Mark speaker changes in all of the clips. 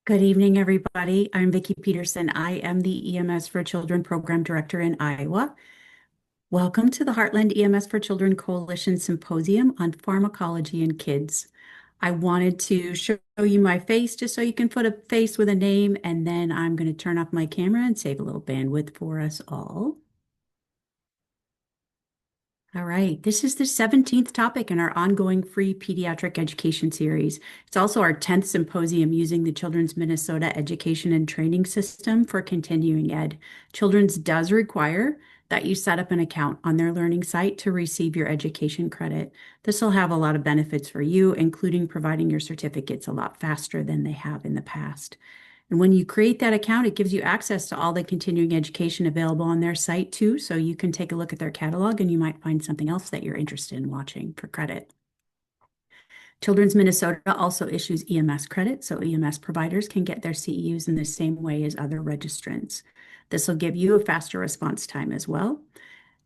Speaker 1: Good evening, everybody. I'm Vicki Petersen. I am the EMS for Children Program Director in Iowa. Welcome to the Heartland EMS for Children Coalition Symposium on Pharmacology in Kids. I wanted to show you my face just so you can put a face with a name, and then I'm going to turn off my camera and save a little bandwidth for us all. All right, this is the 17th topic in our ongoing free pediatric education series. It's also our 10th symposium using the Children's Minnesota Education and Training System for continuing ed. Children's does require that you set up an account on their learning site to receive your education credit. This will have a lot of benefits for you, including providing your certificates a lot faster than they have in the past. And when you create that account, it gives you access to all the continuing education available on their site too. So you can take a look at their catalog and you might find something else that you're interested in watching for credit. Children's Minnesota also issues EMS credit, so EMS providers can get their CEUs in the same way as other registrants. This will give you a faster response time as well.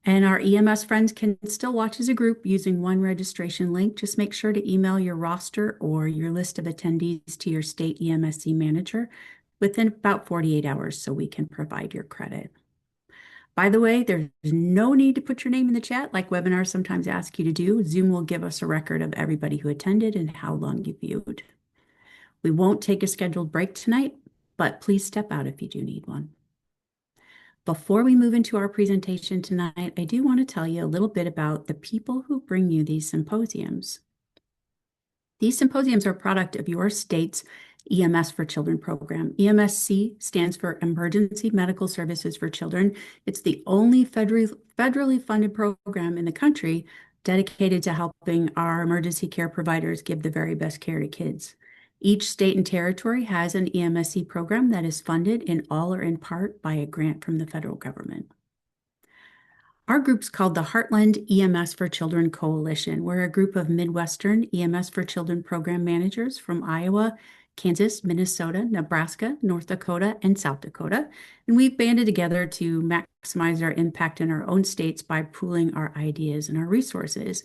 Speaker 1: And our EMS friends can still watch as a group using one registration link. Just make sure to email your roster or your list of attendees to your state EMSC manager within about 48 hours so we can provide your credit. By the way, there's no need to put your name in the chat like webinars sometimes ask you to do. Zoom will give us a record of everybody who attended and how long you viewed. We won't take a scheduled break tonight, but please step out if you do need one. Before we move into our presentation tonight, I do want to tell you a little bit about the people who bring you these symposiums. These symposiums are a product of your state's EMS for Children program. EMSC stands for Emergency Medical Services for Children. It's the only federally funded program in the country dedicated to helping our emergency care providers give the very best care to kids. Each state and territory has an EMSC program that is funded in all or in part by a grant from the federal government. Our group's called the Heartland EMS for Children Coalition. We're a group of Midwestern EMS for Children program managers from Iowa, Kansas, Minnesota, Nebraska, North Dakota, and South Dakota. And we've banded together to maximize our impact in our own states by pooling our ideas and our resources.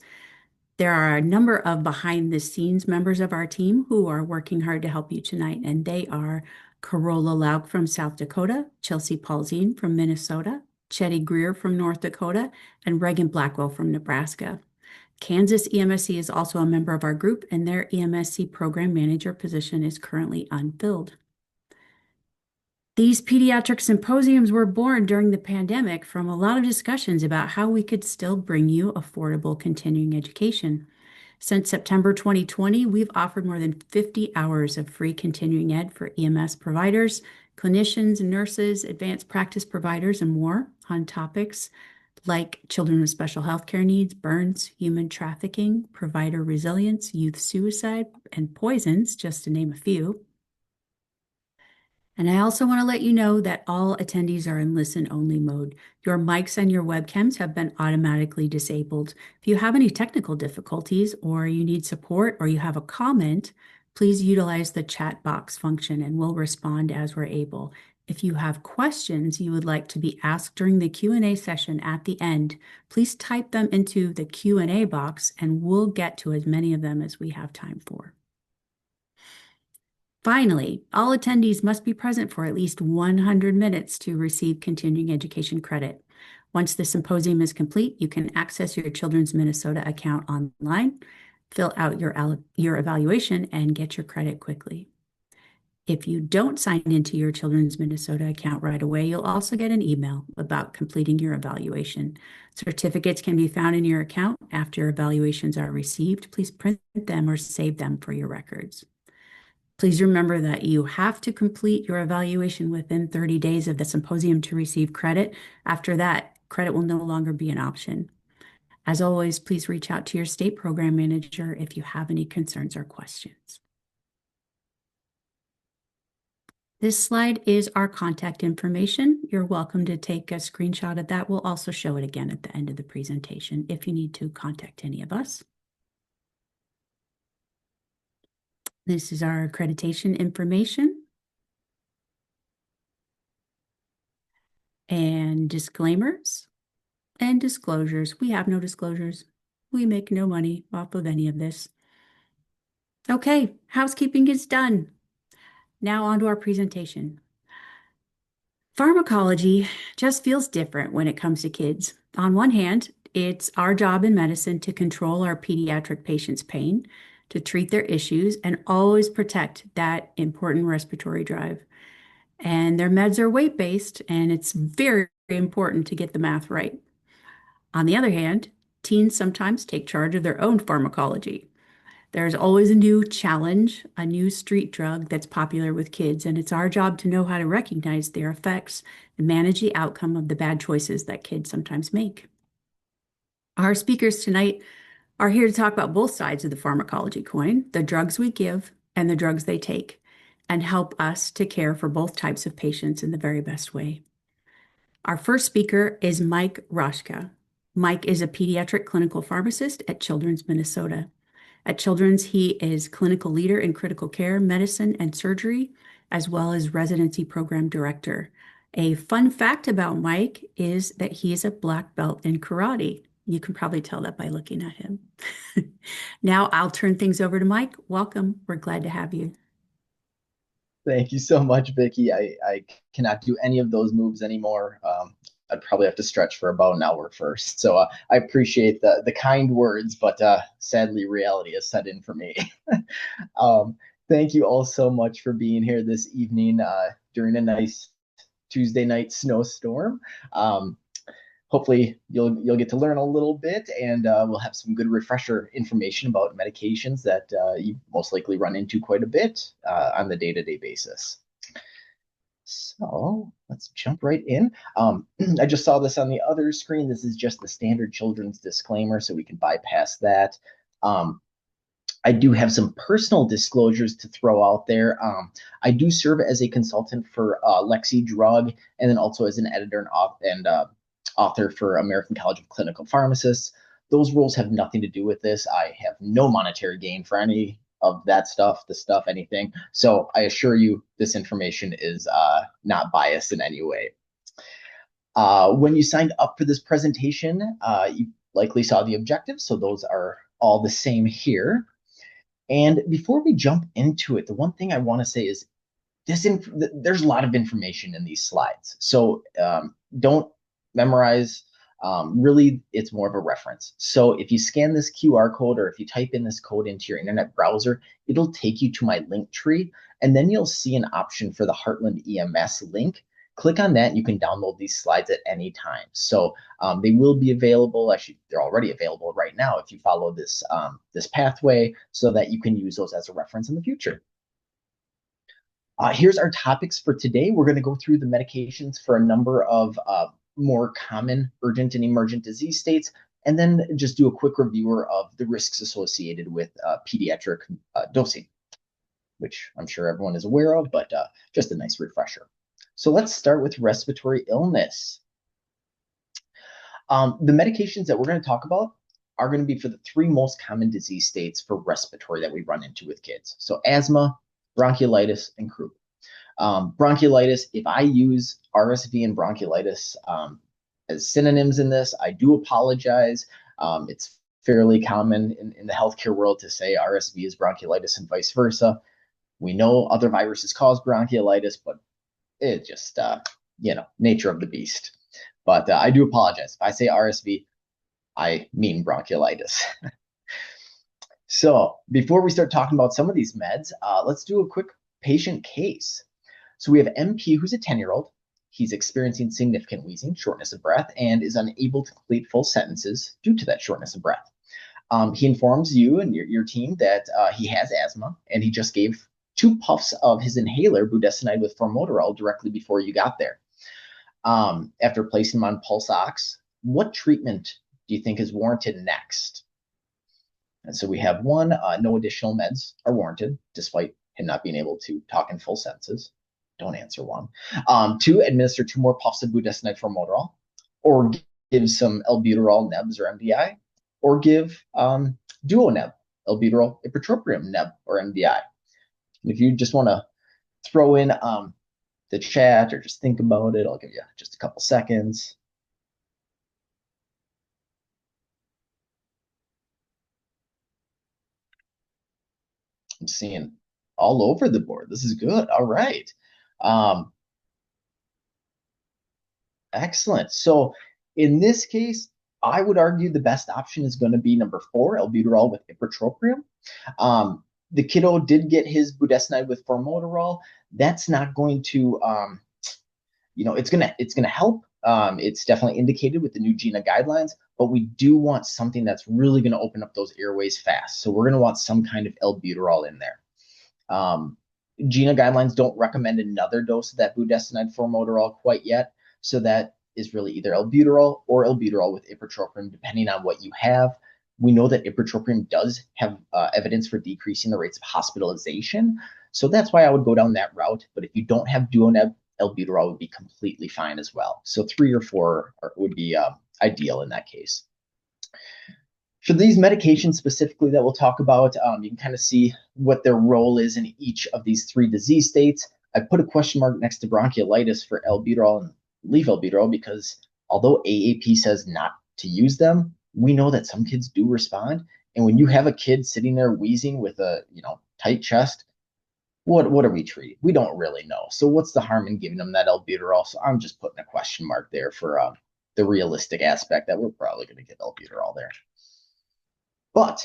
Speaker 1: There are a number of behind-the-scenes members of our team who are working hard to help you tonight, and they are Corolla Lauck from South Dakota, Kjelsey Polzin from Minnesota, Chettie Greer from North Dakota, and Regan Blackwell from Nebraska. Kansas EMSC is also a member of our group, and their EMSC program manager position is currently unfilled. These pediatric symposiums were born during the pandemic from a lot of discussions about how we could still bring you affordable continuing education. Since September 2020, we've offered more than 50 hours of free continuing ed for EMS providers, clinicians, nurses, advanced practice providers, and more on topics like children with special health care needs, burns, human trafficking, provider resilience, youth suicide, and poisons, just to name a few. And I also want to let you know that all attendees are in listen-only mode. Your mics and your webcams have been automatically disabled. If you have any technical difficulties or you need support or you have a comment, please utilize the chat box function and we'll respond as we're able. If you have questions you would like to be asked during the Q&A session at the end, please type them into the Q&A box and we'll get to as many of them as we have time for. Finally, all attendees must be present for at least 100 minutes to receive continuing education credit. Once the symposium is complete, you can access your Children's Minnesota account online, fill out your evaluation, and get your credit quickly. If you don't sign into your Children's Minnesota account right away, you'll also get an email about completing your evaluation. Certificates can be found in your account after evaluations are received. Please print them or save them for your records. Please remember that you have to complete your evaluation within 30 days of the symposium to receive credit. After that, credit will no longer be an option. As always, please reach out to your state program manager if you have any concerns or questions. This slide is our contact information. You're welcome to take a screenshot of that. We'll also show it again at the end of the presentation if you need to contact any of us. This is our accreditation information. And disclaimers and disclosures. We have no disclosures. We make no money off of any of this. Okay, housekeeping is done. Now on to our presentation. Pharmacology just feels different when it comes to kids. On one hand, it's our job in medicine to control our pediatric patients' pain, to treat their issues, and always protect that important respiratory drive. And their meds are weight-based, and it's very important to get the math right. On the other hand, teens sometimes take charge of their own pharmacology. There's always a new challenge, a new street drug that's popular with kids, and it's our job to know how to recognize their effects and manage the outcome of the bad choices that kids sometimes make. Our speakers tonight are here to talk about both sides of the pharmacology coin, the drugs we give and the drugs they take, and help us to care for both types of patients in the very best way. Our first speaker is Mike Raschka. Mike is a pediatric clinical pharmacist at Children's Minnesota. At Children's, he is clinical leader in critical care, medicine, and surgery, as well as residency program director. A fun fact about Mike is that he is a black belt in karate. You can probably tell that by looking at him. Now I'll turn things over to Mike. Welcome. We're glad to have you.
Speaker 2: Thank you so much, Vicki. I cannot do any of those moves anymore. I'd probably have to stretch for about an hour first. So I appreciate the kind words, but sadly, reality has set in for me. Thank you all so much for being here this evening during a nice Tuesday night snowstorm. Hopefully you'll get to learn a little bit, and we'll have some good refresher information about medications that you most likely run into quite a bit on the day-to-day basis. So let's jump right in. I just saw this on the other screen. This is just the standard children's disclaimer, so we can bypass that. I do have some personal disclosures to throw out there. I do serve as a consultant for Lexi Drug, and then also as an editor and author for American College of Clinical Pharmacists. Those roles have nothing to do with this. I have no monetary gain for any of that stuff, anything. So I assure you this information is not biased in any way. When you signed up for this presentation, you likely saw the objectives. So those are all the same here. And before we jump into it, the one thing I want to say is there's a lot of information in these slides. So don't memorize. Really, it's more of a reference. So if you scan this QR code or if you type in this code into your internet browser, it'll take you to my link tree. And then you'll see an option for the Heartland EMS link. Click on that and you can download these slides at any time. So they will be available. Actually, they're already available right now if you follow this, this pathway, so that you can use those as a reference in the future. Here's our topics for today. We're going to go through the medications for a number of more common urgent and emergent disease states, and then just do a quick reviewer of the risks associated with pediatric dosing, which I'm sure everyone is aware of, but just a nice refresher. So let's start with respiratory illness. The medications that we're going to talk about are going to be for the three most common disease states for respiratory that we run into with kids. So asthma, bronchiolitis, and croup. Bronchiolitis, if I use RSV and bronchiolitis as synonyms in this, I do apologize. It's fairly common in the healthcare world to say RSV is bronchiolitis and vice versa. We know other viruses cause bronchiolitis, but it's just, nature of the beast. But I do apologize. If I say RSV, I mean bronchiolitis. So before we start talking about some of these meds, let's do a quick patient case. So we have MP, who's a 10-year-old. He's experiencing significant wheezing, shortness of breath, and is unable to complete full sentences due to that shortness of breath. He informs you and your team that he has asthma, and he just gave 2 puffs of his inhaler, budesonide with formoterol, directly before you got there. After placing him on pulse ox, what treatment do you think is warranted next? And so we have 1, no additional meds are warranted, despite him not being able to talk in full sentences. Don't answer 1. 2, administer 2 more puffs of budesonide formoterol, or give some albuterol nebs or MDI, or give duo neb, albuterol ipratropium neb or MDI. If you just want to throw in the chat or just think about it, I'll give you just a couple seconds. I'm seeing all over the board. This is good. All right. Um, Excellent. So in this case, I would argue the best option is going to be number 4, albuterol with ipratropium. The kiddo did get his budesonide with formoterol. That's not going to, it's gonna help. It's definitely indicated with the new GINA guidelines, but we do want something that's really going to open up those airways fast. So we're going to want some kind of albuterol in there. GINA guidelines don't recommend another dose of that budesonide formoterol quite yet. So that is really either albuterol or albuterol with ipratropium, depending on what you have. We know that ipratropium does have evidence for decreasing the rates of hospitalization. So that's why I would go down that route. But if you don't have duoneb, albuterol would be completely fine as well. So 3 or 4 would be ideal in that case. For these medications specifically that we'll talk about, you can kind of see what their role is in each of these 3 disease states. I put a question mark next to bronchiolitis for albuterol and leave albuterol because although AAP says not to use them, we know that some kids do respond. And when you have a kid sitting there wheezing with a tight chest, what are we treating? We don't really know. So what's the harm in giving them that albuterol? So I'm just putting a question mark there for the realistic aspect that we're probably going to get albuterol there. But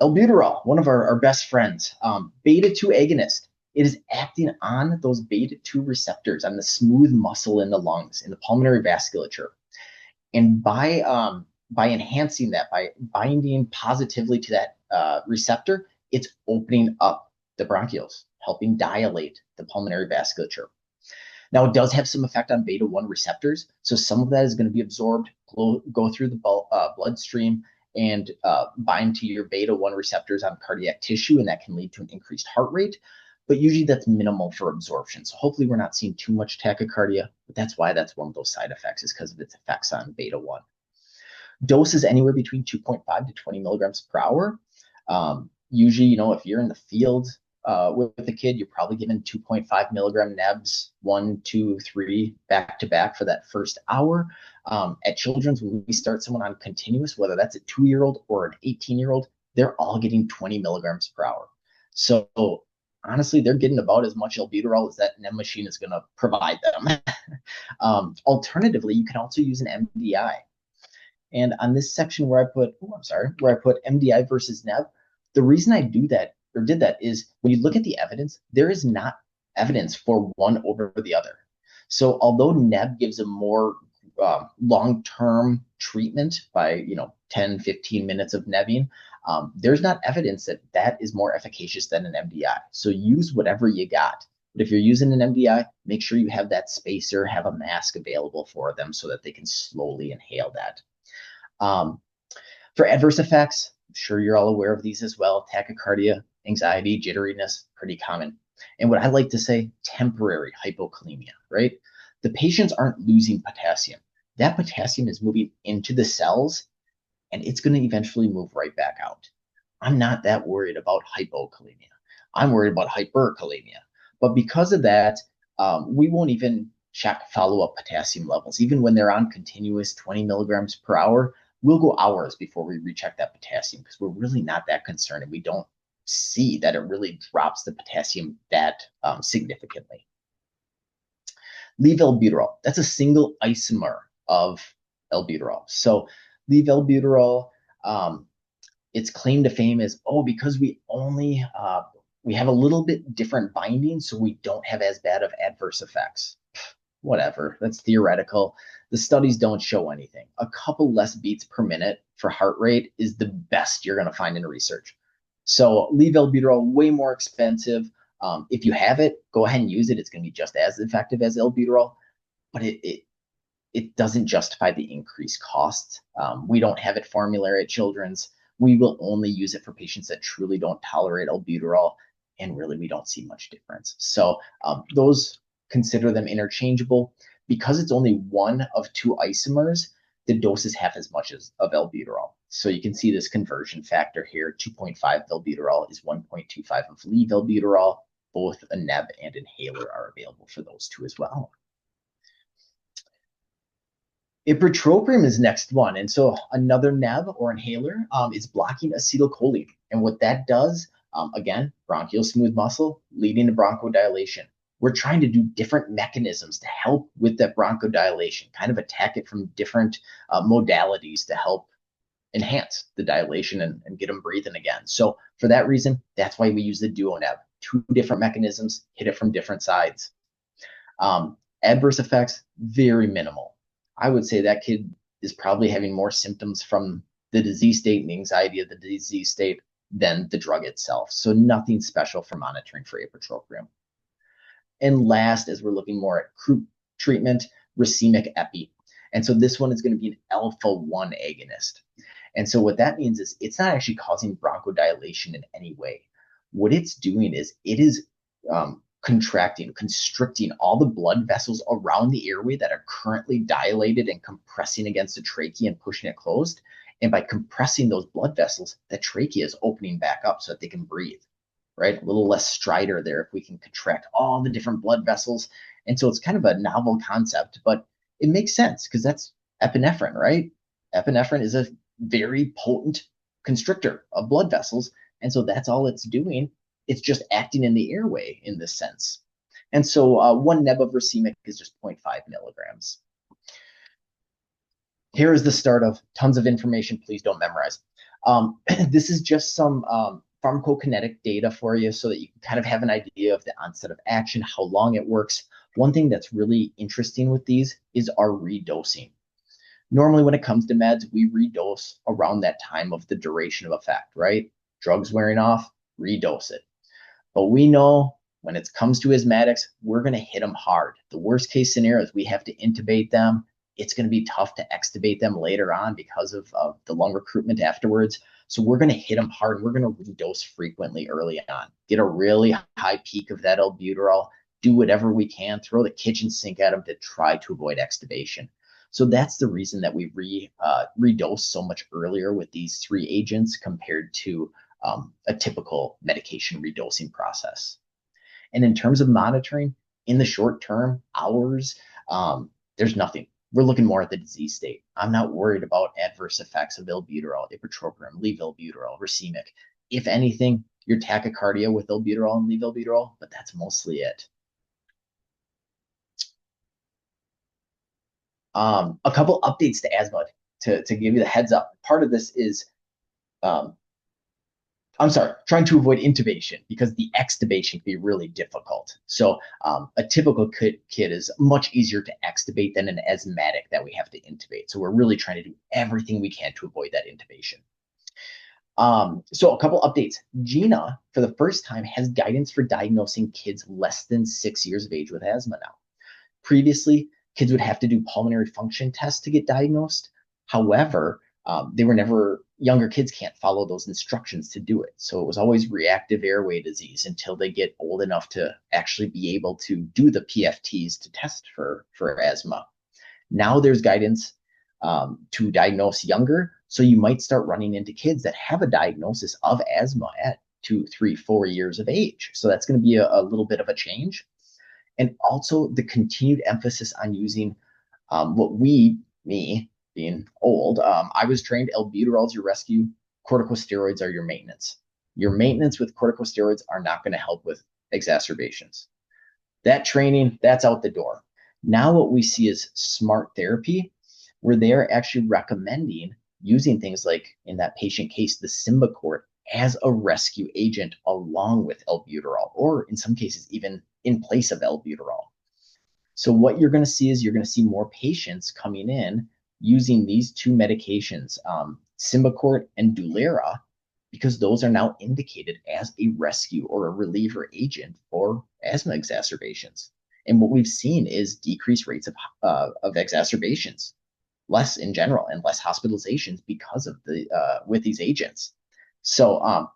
Speaker 2: albuterol, one of our best friends, beta-2 agonist. It is acting on those beta-2 receptors on the smooth muscle in the lungs, in the pulmonary vasculature. And by enhancing that, by binding positively to that receptor, it's opening up the bronchioles, helping dilate the pulmonary vasculature. Now, it does have some effect on beta-1 receptors. So some of that is going to be absorbed, go through the bloodstream, and bind to your beta-1 receptors on cardiac tissue, and that can lead to an increased heart rate. But usually that's minimal for absorption. So hopefully we're not seeing too much tachycardia, but that's why that's one of those side effects, is because of its effects on beta-1. Dose is anywhere between 2.5 to 20 milligrams per hour. Usually, if you're in the field with a kid, you're probably given 2.5 milligram nebs, 1, 2, 3, back to back for that first hour. At Children's, when we start someone on continuous, whether that's a 2-year-old or an 18-year-old, they're all getting 20 milligrams per hour. So honestly, they're getting about as much albuterol as that neb machine is going to provide them. Alternatively, you can also use an MDI. And on this section where I put MDI versus neb, the reason I did that is when you look at the evidence, there is not evidence for one over the other. So although neb gives a more long-term treatment by 10, 15 minutes of nebbing, there's not evidence that is more efficacious than an MDI. So use whatever you got. But if you're using an MDI, make sure you have that spacer, have a mask available for them so that they can slowly inhale that. For adverse effects, I'm sure you're all aware of these as well. Tachycardia, anxiety, jitteriness, pretty common. And what I like to say, temporary hypokalemia, right? The patients aren't losing potassium. That potassium is moving into the cells, and it's going to eventually move right back out. I'm not that worried about hypokalemia. I'm worried about hyperkalemia. But because of that, we won't even check follow-up potassium levels. Even when they're on continuous 20 milligrams per hour, we'll go hours before we recheck that potassium because we're really not that concerned, and we don't see that it really drops the potassium that significantly. Levalbuterol, that's a single isomer of albuterol. So levalbuterol, its claim to fame is, because we only we have a little bit different binding, so we don't have as bad of adverse effects. Whatever, that's theoretical. The studies don't show anything. A couple less beats per minute for heart rate is the best you're going to find in research. So levalbuterol, way more expensive. If you have it, go ahead and use it. It's going to be just as effective as albuterol, but it doesn't justify the increased costs. We don't have it formulary at Children's. We will only use it for patients that truly don't tolerate albuterol, and really we don't see much difference. So those, consider them interchangeable. Because it's only one of 2 isomers, the dose is half as much as of albuterol. So you can see this conversion factor here. 2.5 albuterol is 1.25 of levalbuterol. Both a neb and inhaler are available for those 2 as well. Ipratropium is next one. And so another neb or inhaler is blocking acetylcholine. And what that does, Again, bronchial smooth muscle leading to bronchodilation. We're trying to do different mechanisms to help with that bronchodilation, kind of attack it from different modalities to help enhance the dilation and get them breathing again. So for that reason, that's why we use the DuoNeb. Two different mechanisms, hit it from different sides. Adverse effects, very minimal. I would say that kid is probably having more symptoms from the disease state and the anxiety of the disease state than the drug itself. So nothing special for monitoring for ipratropium. And last, as we're looking more at croup treatment, racemic epi. And so this one is going to be an alpha-1 agonist. And so what that means is it's not actually causing bronchodilation in any way. What it's doing is it is contracting, constricting all the blood vessels around the airway that are currently dilated and compressing against the trachea and pushing it closed. And by compressing those blood vessels, the trachea is opening back up so that they can breathe, right? A little less stridor there if we can contract all the different blood vessels. And so it's kind of a novel concept, but it makes sense because that's epinephrine, right? Epinephrine is a very potent constrictor of blood vessels. And so that's all it's doing. It's just acting in the airway in this sense. And so 1 neb of racemic is just 0.5 milligrams. Here is the start of tons of information. Please don't memorize. This is just some pharmacokinetic data for you so that you can kind of have an idea of the onset of action, how long it works. One thing that's really interesting with these is our redosing. Normally, when it comes to meds, we redose around that time of the duration of effect, right? Drugs wearing off, redose it. But we know when it comes to asthmatics, we're going to hit them hard. The worst case scenario is we have to intubate them. It's going to be tough to extubate them later on because of the lung recruitment afterwards. So we're going to hit them hard. We're going to redose frequently early on. Get a really high peak of that albuterol. Do whatever we can. Throw the kitchen sink at them to try to avoid extubation. So that's the reason that we redose so much earlier with these 3 agents compared to a typical medication redosing process. And in terms of monitoring, in the short term, hours, there's nothing. We're looking more at the disease state. I'm not worried about adverse effects of albuterol, ipratropium, levoalbuterol, racemic. If anything, your tachycardia with albuterol and levoalbuterol, but that's mostly it. A couple updates to asthma to give you the heads up. Part of this is, trying to avoid intubation because the extubation can be really difficult. So a typical kid is much easier to extubate than an asthmatic that we have to intubate. So we're really trying to do everything we can to avoid that intubation. So a couple updates. GINA, for the first time, has guidance for diagnosing kids less than 6 years of age with asthma now. Previously, kids would have to do pulmonary function tests to get diagnosed. However, younger kids can't follow those instructions to do it. So it was always reactive airway disease until they get old enough to actually be able to do the PFTs to test for asthma. Now there's guidance to diagnose younger. So you might start running into kids that have a diagnosis of asthma at 2, 3, 4 years of age. So that's going to be a little bit of a change. And also the continued emphasis on using me being old, I was trained albuterol is your rescue, corticosteroids are your maintenance. Your maintenance with corticosteroids are not going to help with exacerbations. That training, that's out the door. Now what we see is smart therapy, where they're actually recommending using things like, in that patient case, the Symbicort as a rescue agent along with albuterol, or in some cases, even in place of albuterol. So what you're going to see is you're going to see more patients coming in using these 2 medications, Symbicort and Dulera, because those are now indicated as a rescue or a reliever agent for asthma exacerbations. And what we've seen is decreased rates of exacerbations, less in general, and less hospitalizations because of with these agents. So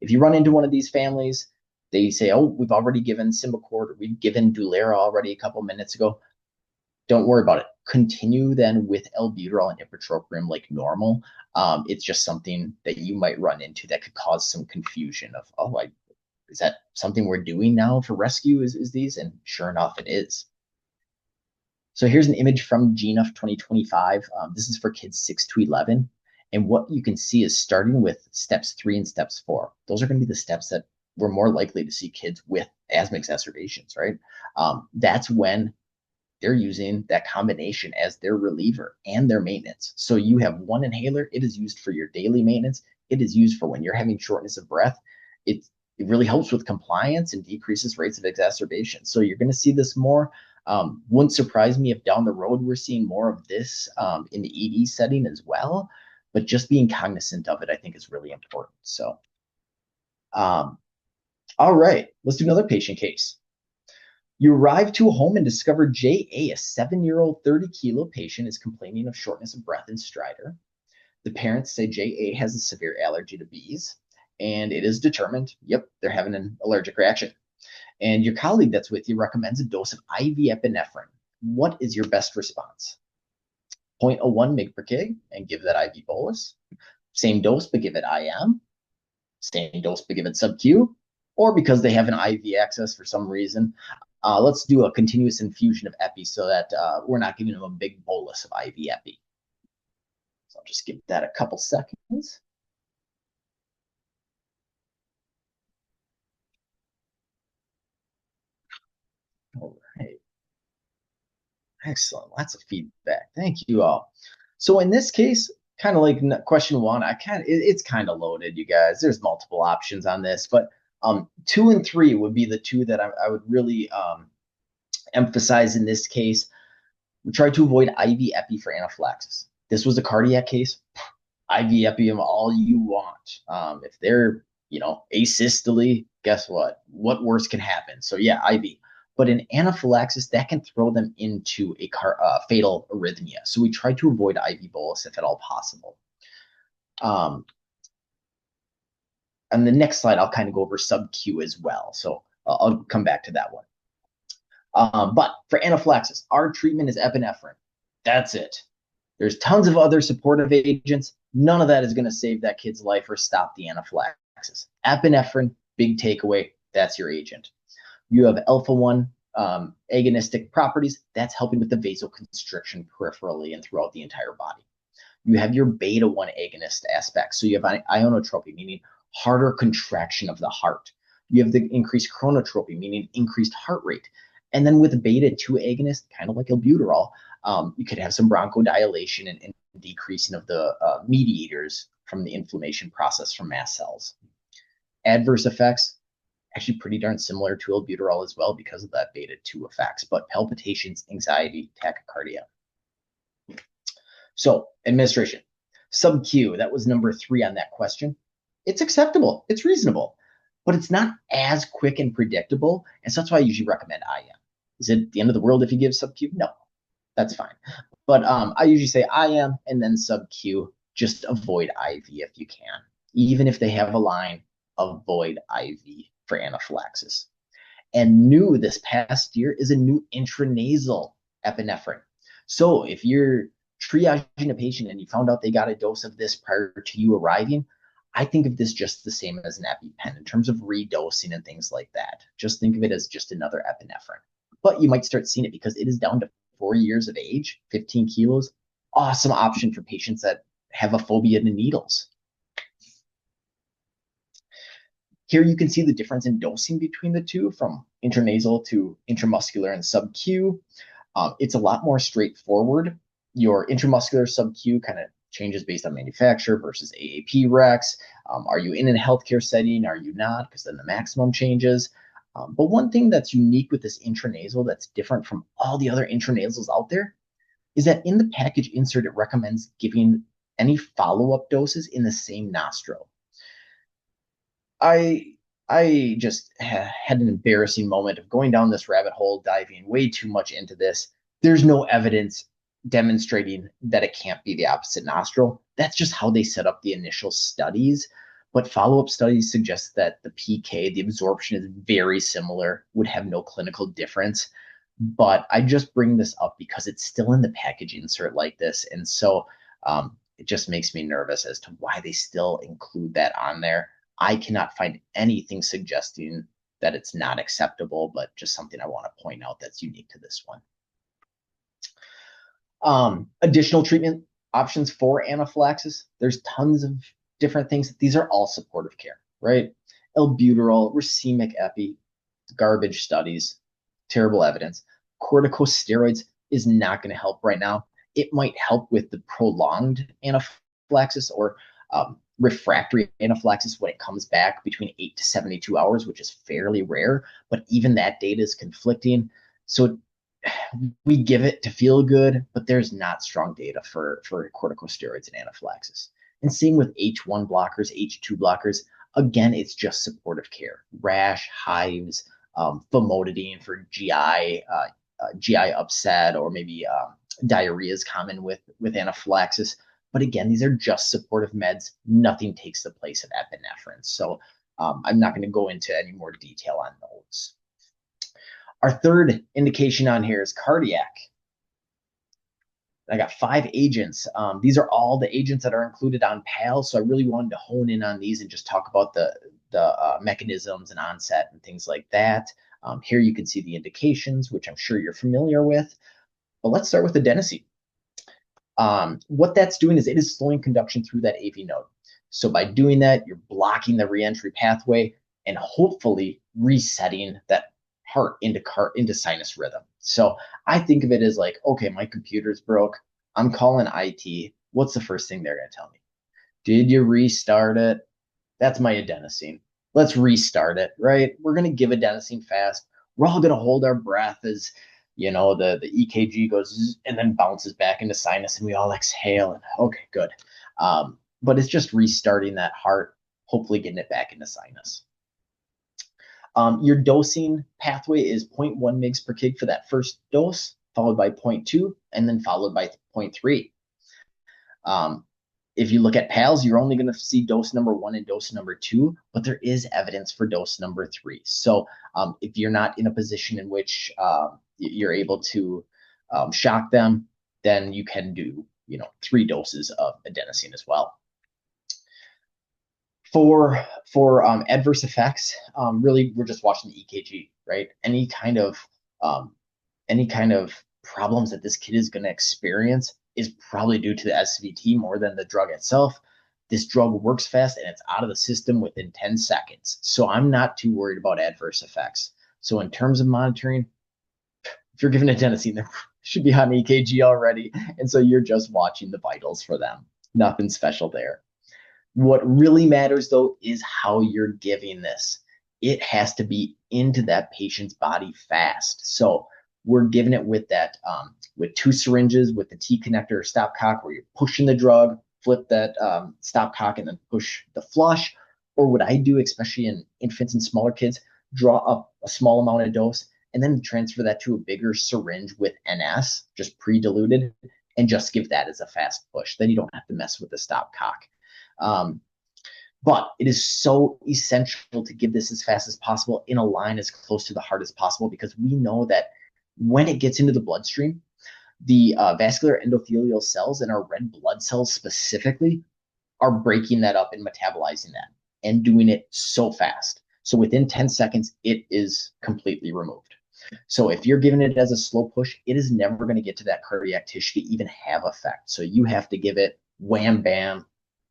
Speaker 2: if you run into one of these families, they say, oh, we've already given Symbicort, or we've given Dulera already a couple minutes ago. Don't worry about it. Continue then with albuterol and ipratropium like normal. It's just something that you might run into that could cause some confusion of, is that something we're doing now for rescue is these? And sure enough, it is. So here's an image from GINA 2025. This is for kids 6 to 11. And what you can see is starting with steps 3 and steps 4. those are going to be the steps that we're more likely to see kids with asthma exacerbations, right? That's when they're using that combination as their reliever and their maintenance. So you have one inhaler, it is used for your daily maintenance. It is used for when you're having shortness of breath. It really helps with compliance and decreases rates of exacerbation. So you're going to see this more. Wouldn't surprise me if down the road we're seeing more of this in the ED setting as well. But just being cognizant of it, I think, is really important. So, all right, let's do another patient case. You arrive to a home and discover J.A., a 7-year-old 30-kilo patient, is complaining of shortness of breath and stridor. The parents say J.A. has a severe allergy to bees, and it is determined, yep, they're having an allergic reaction. And your colleague that's with you recommends a dose of IV epinephrine. What is your best response? 0.01 mg per kg and give that IV bolus. Same dose, but give it IM. Same dose, but give it sub-Q. Or because they have an IV access for some reason, let's do a continuous infusion of epi so that we're not giving them a big bolus of IV epi. So I'll just give that a couple seconds. All right. Excellent. Lots of feedback. Thank you all. So in this case, kind of like question one, it's kind of loaded, you guys. There's multiple options on this, but 2 and 3 would be the two that I would really emphasize in this case. We try to avoid IV epi for anaphylaxis. This was a cardiac case. IV epi them all you want. If they're, asystole, guess what? What worse can happen? So yeah, IV. But in anaphylaxis, that can throw them into a fatal arrhythmia. So we try to avoid IV bolus if at all possible. On the next slide, I'll kind of go over sub-Q as well. So I'll come back to that one. But for anaphylaxis, our treatment is epinephrine. That's it. There's tons of other supportive agents. None of that is going to save that kid's life or stop the anaphylaxis. Epinephrine, big takeaway, that's your agent. You have alpha-1 agonistic properties. That's helping with the vasoconstriction peripherally and throughout the entire body. You have your beta-1 agonist aspect. So you have ionotropy, meaning harder contraction of the heart. You have the increased chronotropy, meaning increased heart rate. And then with beta-2 agonist, kind of like albuterol, you could have some bronchodilation and decreasing of the mediators from the inflammation process from mast cells. Adverse effects, actually pretty darn similar to albuterol as well because of that beta-2 effects, but palpitations, anxiety, tachycardia. So administration, sub-Q, that was number 3 on that question. It's acceptable, it's reasonable, but it's not as quick and predictable. And so that's why I usually recommend IM. Is it the end of the world if you give sub-Q? No, that's fine. But I usually say IM and then sub-Q, just avoid IV if you can. Even if they have a line, avoid IV for anaphylaxis. And new this past year is a new intranasal epinephrine. So if you're triaging a patient and you found out they got a dose of this prior to you arriving, I think of this just the same as an EpiPen in terms of redosing and things like that. Just think of it as just another epinephrine. But you might start seeing it because it is down to 4 years of age, 15 kilos. Awesome option for patients that have a phobia to needles. Here you can see the difference in dosing between the two from intranasal to intramuscular and sub-Q. It's a lot more straightforward. Your intramuscular sub-Q kind of changes based on manufacturer versus AAP recs. Are you in a healthcare setting? Are you not? Because then the maximum changes. But one thing that's unique with this intranasal that's different from all the other intranasals out there is that in the package insert, it recommends giving any follow-up doses in the same nostril. I just had an embarrassing moment of going down this rabbit hole, diving way too much into this. There's no evidence demonstrating that it can't be the opposite nostril. That's just how they set up the initial studies. But follow-up studies suggest that the PK, the absorption is very similar, would have no clinical difference. But I just bring this up because it's still in the package insert like this. And so it just makes me nervous as to why they still include that on there. I cannot find anything suggesting that it's not acceptable, but just something I want to point out that's unique to this one. Additional treatment options for anaphylaxis. There's tons of different things. These are all supportive care. right? Albuterol, racemic epi, garbage studies, terrible evidence. Corticosteroids is not going to help right now. It might help with the prolonged anaphylaxis or refractory anaphylaxis when it comes back between 8 to 72 hours, which is fairly rare, but even that data is conflicting. So we give it to feel good, but there's not strong data for corticosteroids and anaphylaxis. And same with H1 blockers, H2 blockers. Again, it's just supportive care. Rash, hives, famotidine for GI upset, or maybe diarrhea is common with anaphylaxis. But again, these are just supportive meds. Nothing takes the place of epinephrine. So I'm not going to go into any more detail on those. Our third indication on here is cardiac. I got 5 agents. These are all the agents that are included on PAL. So I really wanted to hone in on these and just talk about the mechanisms and onset and things like that. Here you can see the indications, which I'm sure you're familiar with. But let's start with adenosine. What that's doing is it is slowing conduction through that AV node. So by doing that, you're blocking the reentry pathway and hopefully resetting that heart into sinus rhythm. So I think of it as like, okay, my computer's broke. I'm calling IT. What's the first thing they're going to tell me? Did you restart it? That's my adenosine. Let's restart it, right? We're going to give adenosine fast. We're all going to hold our breath as, you know, the EKG goes and then bounces back into sinus and we all exhale and okay, good. But it's just restarting that heart, hopefully getting it back into sinus. Your dosing pathway is 0.1 mg per kg for that first dose, followed by 0.2, and then followed by 0.3. If you look at PALS, you're only going to see dose number 1 and dose number 2, but there is evidence for dose number 3. So if you're not in a position in which you're able to shock them, then you can do, 3 doses of adenosine as well. For adverse effects, really we're just watching the EKG, right? Any kind of problems that this kid is going to experience is probably due to the SVT more than the drug itself. This drug works fast and it's out of the system within 10 seconds. So I'm not too worried about adverse effects. So in terms of monitoring, if you're given adenosine, they should be on EKG already. And so you're just watching the vitals for them. Nothing special there. What really matters, though, is how you're giving this. It has to be into that patient's body fast. So we're giving it with that, with 2 syringes with the T-connector or stopcock, where you're pushing the drug, flip that stopcock, and then push the flush. Or what I do, especially in infants and smaller kids, draw up a small amount of dose and then transfer that to a bigger syringe with NS, just pre-diluted, and just give that as a fast push. Then you don't have to mess with the stopcock. But it is so essential to give this as fast as possible in a line as close to the heart as possible, because we know that when it gets into the bloodstream, the vascular endothelial cells and our red blood cells specifically are breaking that up and metabolizing that and doing it so fast. So within 10 seconds, it is completely removed. So if you're giving it as a slow push, it is never going to get to that cardiac tissue to even have effect. So you have to give it wham, bam,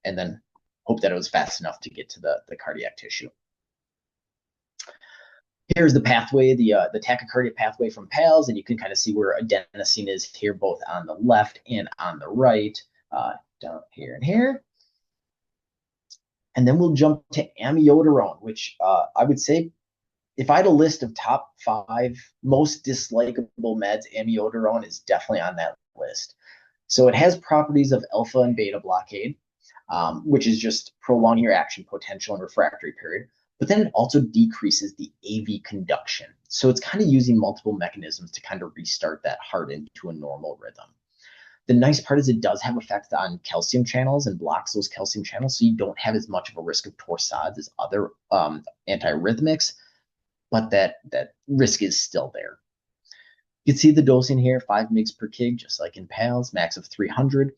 Speaker 2: and then hope that it was fast enough to get to the cardiac tissue. Here's the pathway, the tachycardia pathway from PALS, and you can kind of see where adenosine is here, both on the left and on the right, down here and here. And then we'll jump to amiodarone, which I would say, if I had a list of top 5 most dislikable meds, amiodarone is definitely on that list. So it has properties of alpha and beta blockade, which is just prolonging your action potential and refractory period. But then it also decreases the AV conduction. So it's kind of using multiple mechanisms to kind of restart that heart into a normal rhythm. The nice part is it does have effect on calcium channels and blocks those calcium channels, so you don't have as much of a risk of torsades as other antiarrhythmics, but that risk is still there. You can see the dosing here, 5 mg per kg, just like in PALS, max of 300.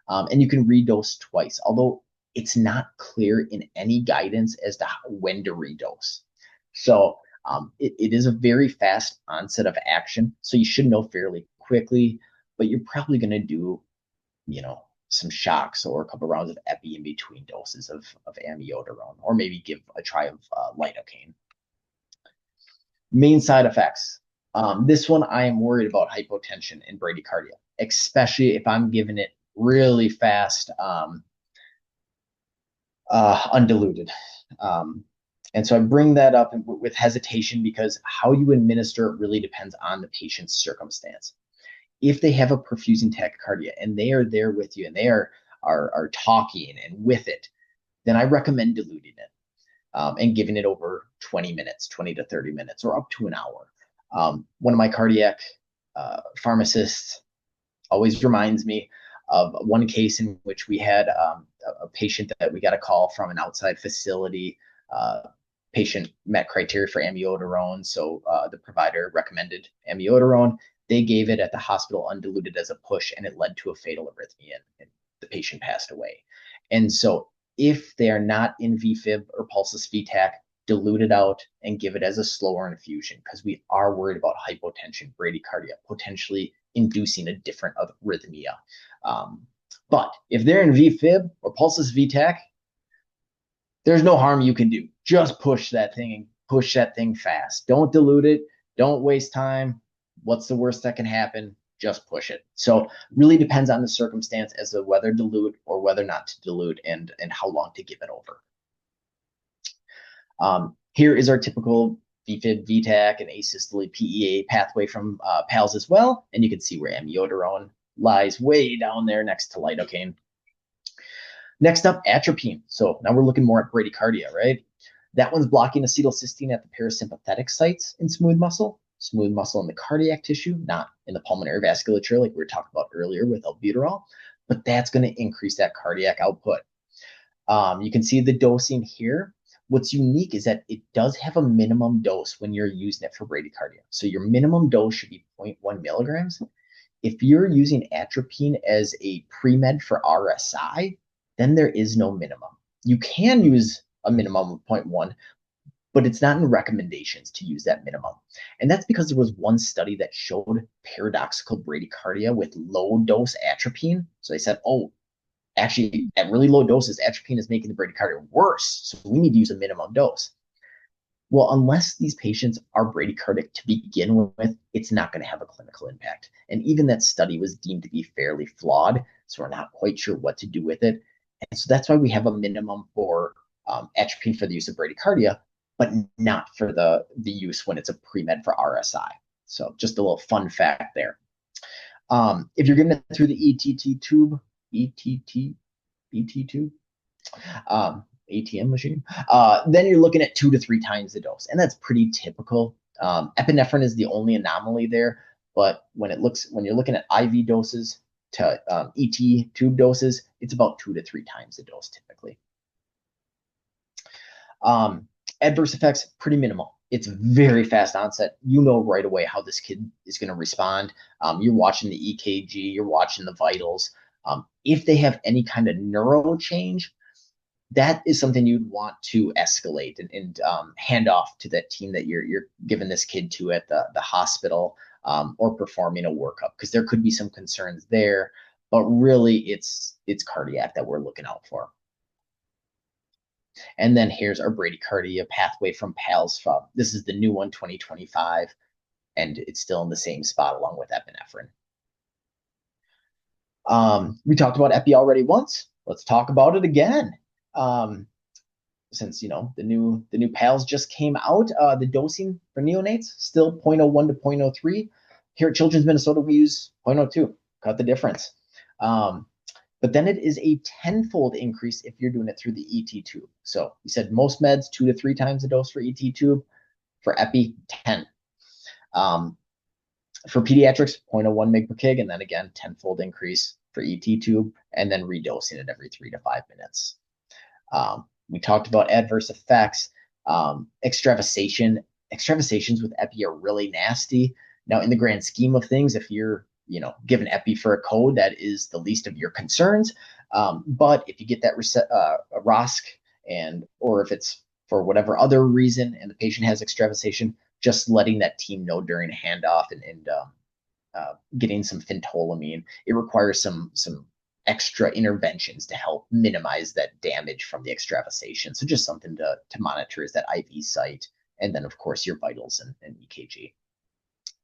Speaker 2: And you can redose twice, although it's not clear in any guidance as to when to redose. So it is a very fast onset of action, so you should know fairly quickly, but you're probably going to do, some shocks or a couple rounds of epi in between doses of amiodarone, or maybe give a try of lidocaine. Main side effects. This one, I am worried about hypotension and bradycardia, especially if I'm giving it really fast, undiluted. And so I bring that up with hesitation because how you administer it really depends on the patient's circumstance. If they have a perfusing tachycardia and they are there with you and they are talking and with it, then I recommend diluting it and giving it over 20 minutes, 20 to 30 minutes, or up to an hour. One of my cardiac pharmacists always reminds me of one case in which we had a patient that we got a call from an outside facility. Patient met criteria for amiodarone, so the provider recommended amiodarone. They gave it at the hospital undiluted as a push, and it led to a fatal arrhythmia, and the patient passed away. And so if they are not in VFib or pulsus VTAC, dilute it out and give it as a slower infusion, because we are worried about hypotension, bradycardia, potentially inducing a different arrhythmia. But if they're in VFib or pulsus VTAC, there's no harm you can do. Just push that thing and push that thing fast. Don't dilute it. Don't waste time. What's the worst that can happen? Just push it. So really depends on the circumstance as to whether dilute or whether not to dilute, and how long to give it over. Here is our typical VFib, VTAC, and asystole PEA pathway from PALS as well. And you can see where amiodarone lies way down there next to lidocaine. Next up, atropine. So now we're looking more at bradycardia, right? That one's blocking acetylcysteine at the parasympathetic sites in smooth muscle in the cardiac tissue, not in the pulmonary vasculature like we were talking about earlier with albuterol, but that's going to increase that cardiac output. You can see the dosing here. What's unique is that it does have a minimum dose when you're using it for bradycardia. So your minimum dose should be 0.1 milligrams. If you're using atropine as a pre-med for RSI, then there is no minimum. You can use a minimum of 0.1, but it's not in recommendations to use that minimum. And that's because there was one study that showed paradoxical bradycardia with low dose atropine. So they said, oh, actually at really low doses, atropine is making the bradycardia worse. So we need to use a minimum dose. Well, unless these patients are bradycardic to begin with, it's not going to have a clinical impact. And even that study was deemed to be fairly flawed. So we're not quite sure what to do with it. And so that's why we have a minimum for atropine for the use of bradycardia, but not for the use when it's a pre-med for RSI. So just a little fun fact there. If you're getting it through the ETT tube, ATM machine, then you're looking at 2 to 3 times the dose, and that's pretty typical. Epinephrine is the only anomaly there, but when you're looking at IV doses to ET tube doses, it's about 2 to 3 times the dose typically. Adverse effects, pretty minimal. It's very fast onset. You know right away how this kid is going to respond. You're watching the EKG, you're watching the vitals. If they have any kind of neuro change, that is something you'd want to escalate and hand off to that team that you're giving this kid to at the hospital, or performing a workup, because there could be some concerns there, but really it's cardiac that we're looking out for. And then here's our bradycardia pathway from PALS. This is the new one, 2025, and it's still in the same spot along with epinephrine. We talked about epi already once. Let's talk about it again. Since the new PALS just came out, the dosing for neonates still 0.01 to 0.03. Here at Children's Minnesota, we use 0.02. Cut the difference. But then it is a 10-fold increase if you're doing it through the ET tube. So we said most meds 2 to 3 times the dose for ET tube. For epi, 10. For pediatrics, 0.01 mg per kg, and then again 10-fold increase for ET tube, and then redosing it every 3 to 5 minutes. We talked about adverse effects. Extravasations with epi are really nasty. Now, in the grand scheme of things, if you're given epi for a code, that is the least of your concerns. But if you get that ROSC, or if it's for whatever other reason and the patient has extravasation, just letting that team know during handoff and getting some phentolamine. It requires some extra interventions to help minimize that damage from the extravasation. So just something to monitor is that IV site, and then of course your vitals and EKG.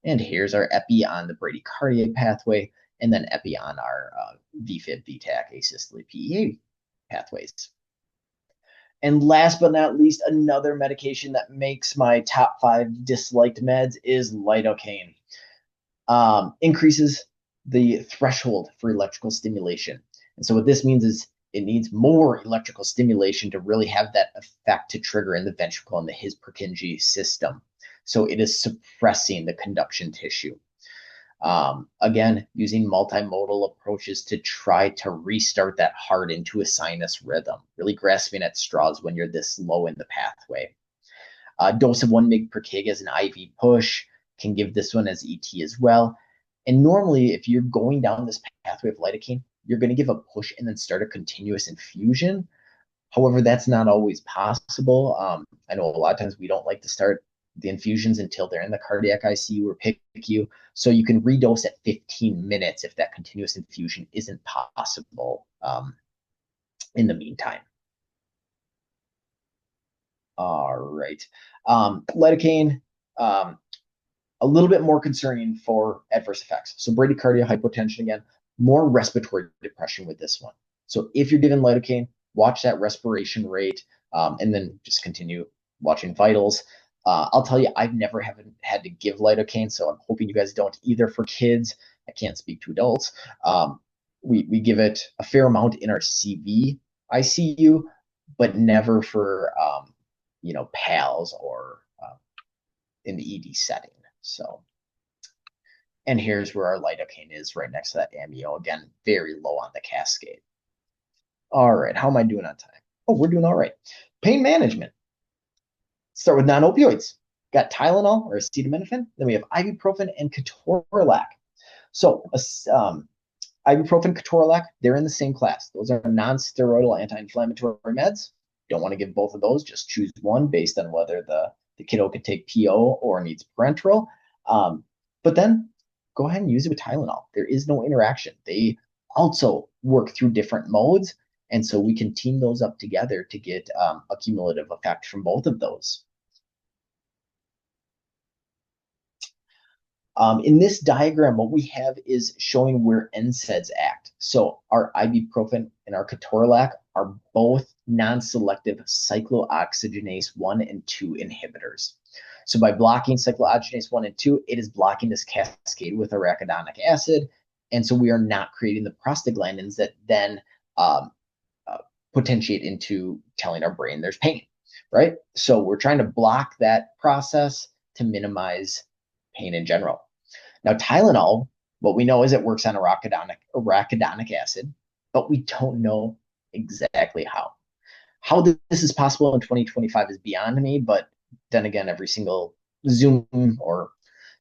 Speaker 2: And here's our epi on the bradycardia pathway, and then epi on our VFib, VTAC, asystole, PEA pathways. And last but not least, another medication that makes my top 5 disliked meds is lidocaine. Increases the threshold for electrical stimulation. And so what this means is it needs more electrical stimulation to really have that effect to trigger in the ventricle and the His-Purkinje system. So it is suppressing the conduction tissue. Again, using multimodal approaches to try to restart that heart into a sinus rhythm, really grasping at straws when you're this low in the pathway. Dose of 1 mg per kg as an IV push, can give this one as ET as well. And normally, if you're going down this pathway of lidocaine, you're going to give a push and then start a continuous infusion. However, that's not always possible. I know a lot of times we don't like to start the infusions until they're in the cardiac ICU or PICU. So you can redose at 15 minutes if that continuous infusion isn't possible in the meantime. All right. Lidocaine, a little bit more concerning for adverse effects. So bradycardia, hypotension again, more respiratory depression with this one. So if you're given lidocaine, watch that respiration rate, and then just continue watching vitals. I'll tell you, I've never had to give lidocaine, so I'm hoping you guys don't either for kids. I can't speak to adults. We give it a fair amount in our CV ICU, but never for PALS or in the ED setting. So, and here's where our lidocaine is right next to that amio. Again, very low on the cascade. All right, how am I doing on time? Oh, we're doing all right. Pain management. Start with non-opioids. Got Tylenol or acetaminophen. Then we have ibuprofen and ketorolac. So ibuprofen, ketorolac, they're in the same class. Those are non-steroidal anti-inflammatory meds. Don't want to give both of those. Just choose one based on whether the kiddo could take PO or needs parenteral. But then go ahead and use it with Tylenol. There is no interaction. They also work through different modes. And so we can team those up together to get a cumulative effect from both of those. In this diagram, what we have is showing where NSAIDs act. So our ibuprofen and our ketorolac are both non-selective cyclooxygenase 1 and 2 inhibitors. So by blocking cyclooxygenase 1 and 2, it is blocking this cascade with arachidonic acid. And so we are not creating the prostaglandins that then potentiate into telling our brain there's pain, right? So we're trying to block that process to minimize pain in general. Now, Tylenol, what we know is it works on arachidonic acid, but we don't know exactly how. How this is possible in 2025 is beyond me, but then again, every single Zoom or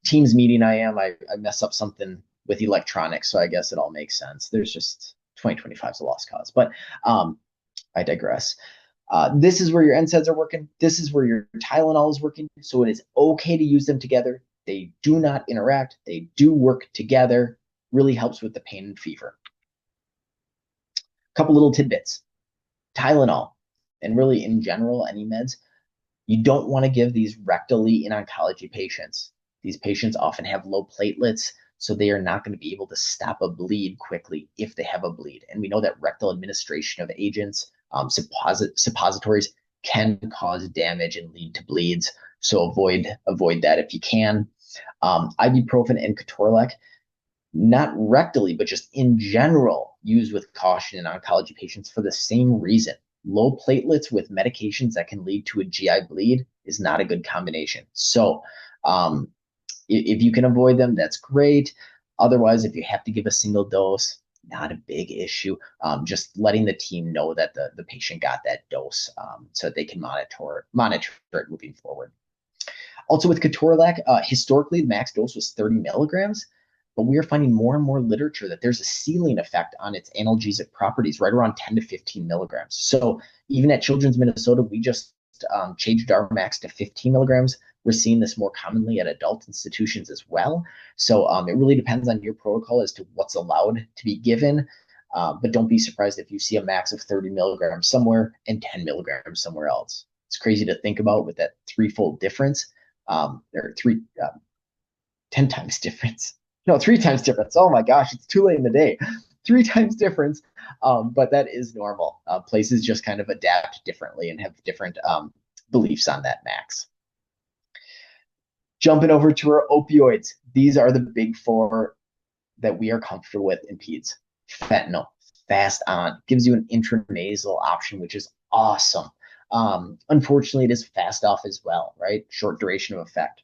Speaker 2: Teams meeting I mess up something with electronics, so I guess it all makes sense. There's just 2025 is a lost cause, but I digress. This is where your NSAIDs are working. This is where your Tylenol is working. So it is okay to use them together. They do not interact. They do work together. Really helps with the pain and fever. A couple little tidbits. Tylenol, and really in general, any meds, you don't want to give these rectally in oncology patients. These patients often have low platelets, so they are not going to be able to stop a bleed quickly if they have a bleed. And we know that rectal administration of agents, suppositories, can cause damage and lead to bleeds. So avoid that if you can. Ibuprofen and ketorolac, not rectally, but just in general, used with caution in oncology patients for the same reason. Low platelets with medications that can lead to a GI bleed is not a good combination. So if you can avoid them, that's great. Otherwise, if you have to give a single dose, not a big issue. Just letting the team know that the patient got that dose so that they can monitor it moving forward. Also with ketorolac, historically, the max dose was 30 milligrams, but we are finding more and more literature that there's a ceiling effect on its analgesic properties, right around 10 to 15 milligrams. So even at Children's Minnesota, we just changed our max to 15 milligrams. We're seeing this more commonly at adult institutions as well. So it really depends on your protocol as to what's allowed to be given. But don't be surprised if you see a max of 30 milligrams somewhere and 10 milligrams somewhere else. It's crazy to think about with that threefold difference, or 10 times difference. No, 3 times difference. Oh my gosh, it's too late in the day. 3 times difference, but that is normal. Places just kind of adapt differently and have different beliefs on that max. Jumping over to our opioids. These are the big four that we are comfortable with in peds. Fentanyl, fast on, gives you an intranasal option, which is awesome. Unfortunately, it is fast off as well, right? Short duration of effect.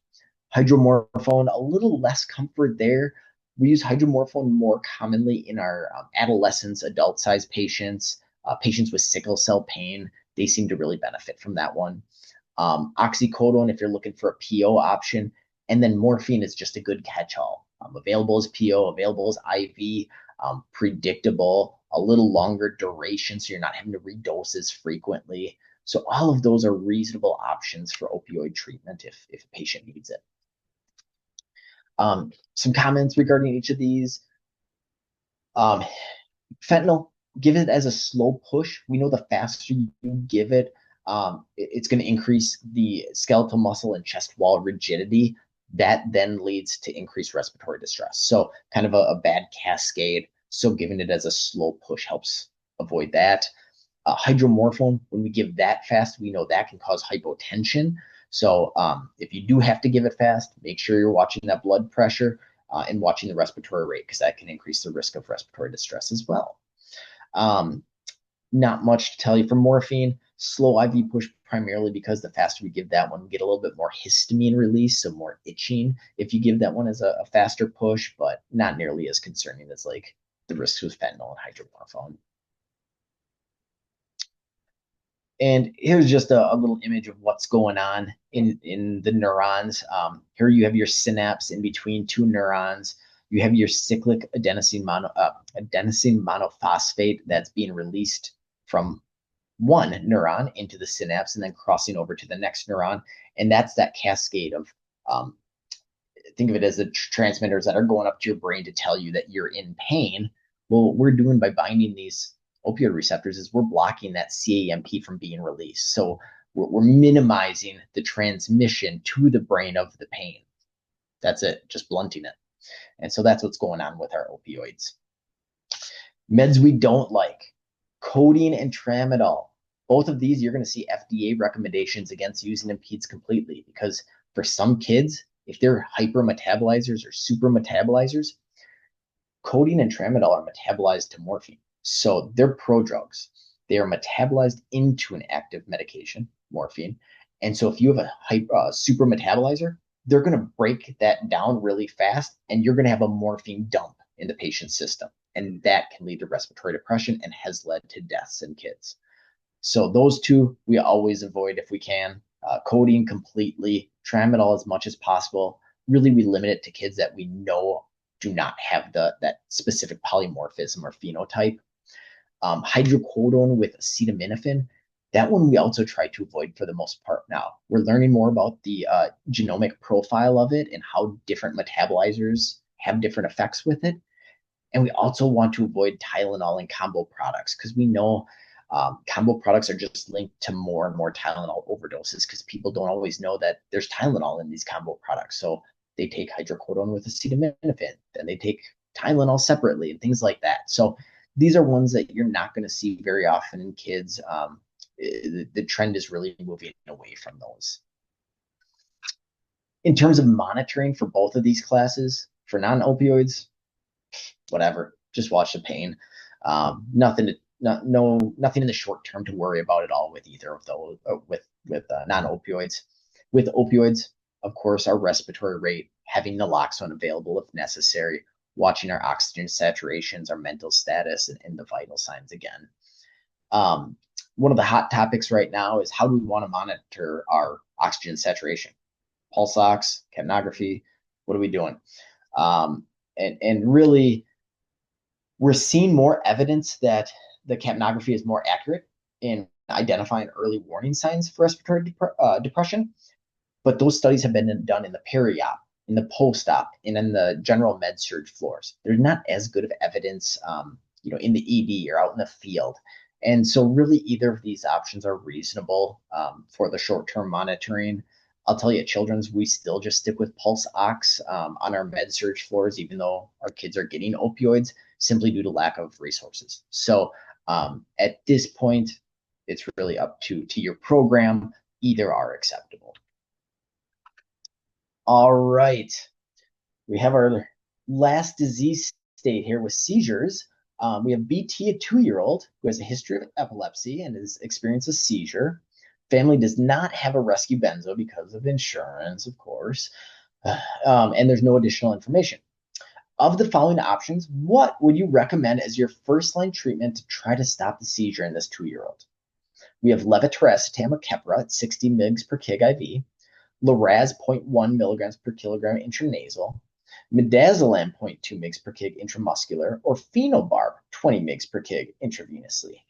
Speaker 2: Hydromorphone, a little less comfort there. We use hydromorphone more commonly in our adolescents, adult-sized patients, patients with sickle cell pain. They seem to really benefit from that one. Oxycodone, if you're looking for a PO option, and then morphine is just a good catch-all. Available as PO, available as IV, predictable, a little longer duration, so you're not having to redose as frequently. So all of those are reasonable options for opioid treatment if a patient needs it. Some comments regarding each of these. Fentanyl, give it as a slow push. We know the faster you give it, it's going to increase the skeletal muscle and chest wall rigidity. That then leads to increased respiratory distress. So kind of a bad cascade. So giving it as a slow push helps avoid that. Hydromorphone, when we give that fast, we know that can cause hypotension. So if you do have to give it fast, make sure you're watching that blood pressure and watching the respiratory rate, because that can increase the risk of respiratory distress as well. Not much to tell you for morphine. Slow IV push primarily because the faster we give that one, we get a little bit more histamine release, so more itching if you give that one as a faster push, but not nearly as concerning as like the risks with fentanyl and hydromorphone. And here's just a little image of what's going on in the neurons. Here you have your synapse in between two neurons. You have your cyclic adenosine monophosphate that's being released from one neuron into the synapse and then crossing over to the next neuron. And that's that cascade of, think of it as the transmitters that are going up to your brain to tell you that you're in pain. Well, what we're doing by binding these opioid receptors is we're blocking that CAMP from being released. So we're minimizing the transmission to the brain of the pain. That's it, just blunting it. And so that's what's going on with our opioids. Meds we don't like, codeine and tramadol. Both of these, you're going to see FDA recommendations against using in peds completely, because for some kids, if they're hypermetabolizers or super metabolizers, codeine and tramadol are metabolized to morphine. So they're prodrugs. They are metabolized into an active medication, morphine. And so if you have a super metabolizer, they're going to break that down really fast, and you're going to have a morphine dump in the patient's system. And that can lead to respiratory depression and has led to deaths in kids. So those two we always avoid if we can. Codeine completely, tramadol as much as possible. Really, we limit it to kids that we know do not have that specific polymorphism or phenotype. Hydrocodone with acetaminophen, that one we also try to avoid for the most part now. We're learning more about the genomic profile of it and how different metabolizers have different effects with it. And we also want to avoid Tylenol and combo products, because we know combo products are just linked to more and more Tylenol overdoses, because people don't always know that there's Tylenol in these combo products. So they take hydrocodone with acetaminophen, then they take Tylenol separately and things like that. So these are ones that you're not going to see very often in kids. The trend is really moving away from those. In terms of monitoring for both of these classes, for non-opioids, whatever, just watch the pain. Nothing in the short term to worry about at all with either of those, with non-opioids. With opioids, of course, our respiratory rate, having naloxone available if necessary, watching our oxygen saturations, our mental status, and the vital signs again. One of the hot topics right now is how do we want to monitor our oxygen saturation? Pulse ox, capnography, what are we doing? And really, we're seeing more evidence that the capnography is more accurate in identifying early warning signs for respiratory depression. But those studies have been done in the peri-op, in the post-op, and in the general med surg floors. There's not as good of evidence in the ED or out in the field. And so really either of these options are reasonable for the short-term monitoring. I'll tell you at Children's, we still just stick with pulse ox on our med surg floors, even though our kids are getting opioids, simply due to lack of resources. So at this point, it's really up to your program. Either are acceptable. All right. We have our last disease state here with seizures. We have BT, a 2-year-old who has a history of epilepsy and has experienced a seizure. Family does not have a rescue benzo because of insurance, of course, and there's no additional information. Of the following options, what would you recommend as your first-line treatment to try to stop the seizure in this 2-year-old? We have levetiracetam or Keppra at 60 mg per kg IV, Loraz 0.1 milligrams per kilogram intranasal, midazolam 0.2 mg per kg intramuscular, or phenobarb 20 mg per kg intravenously.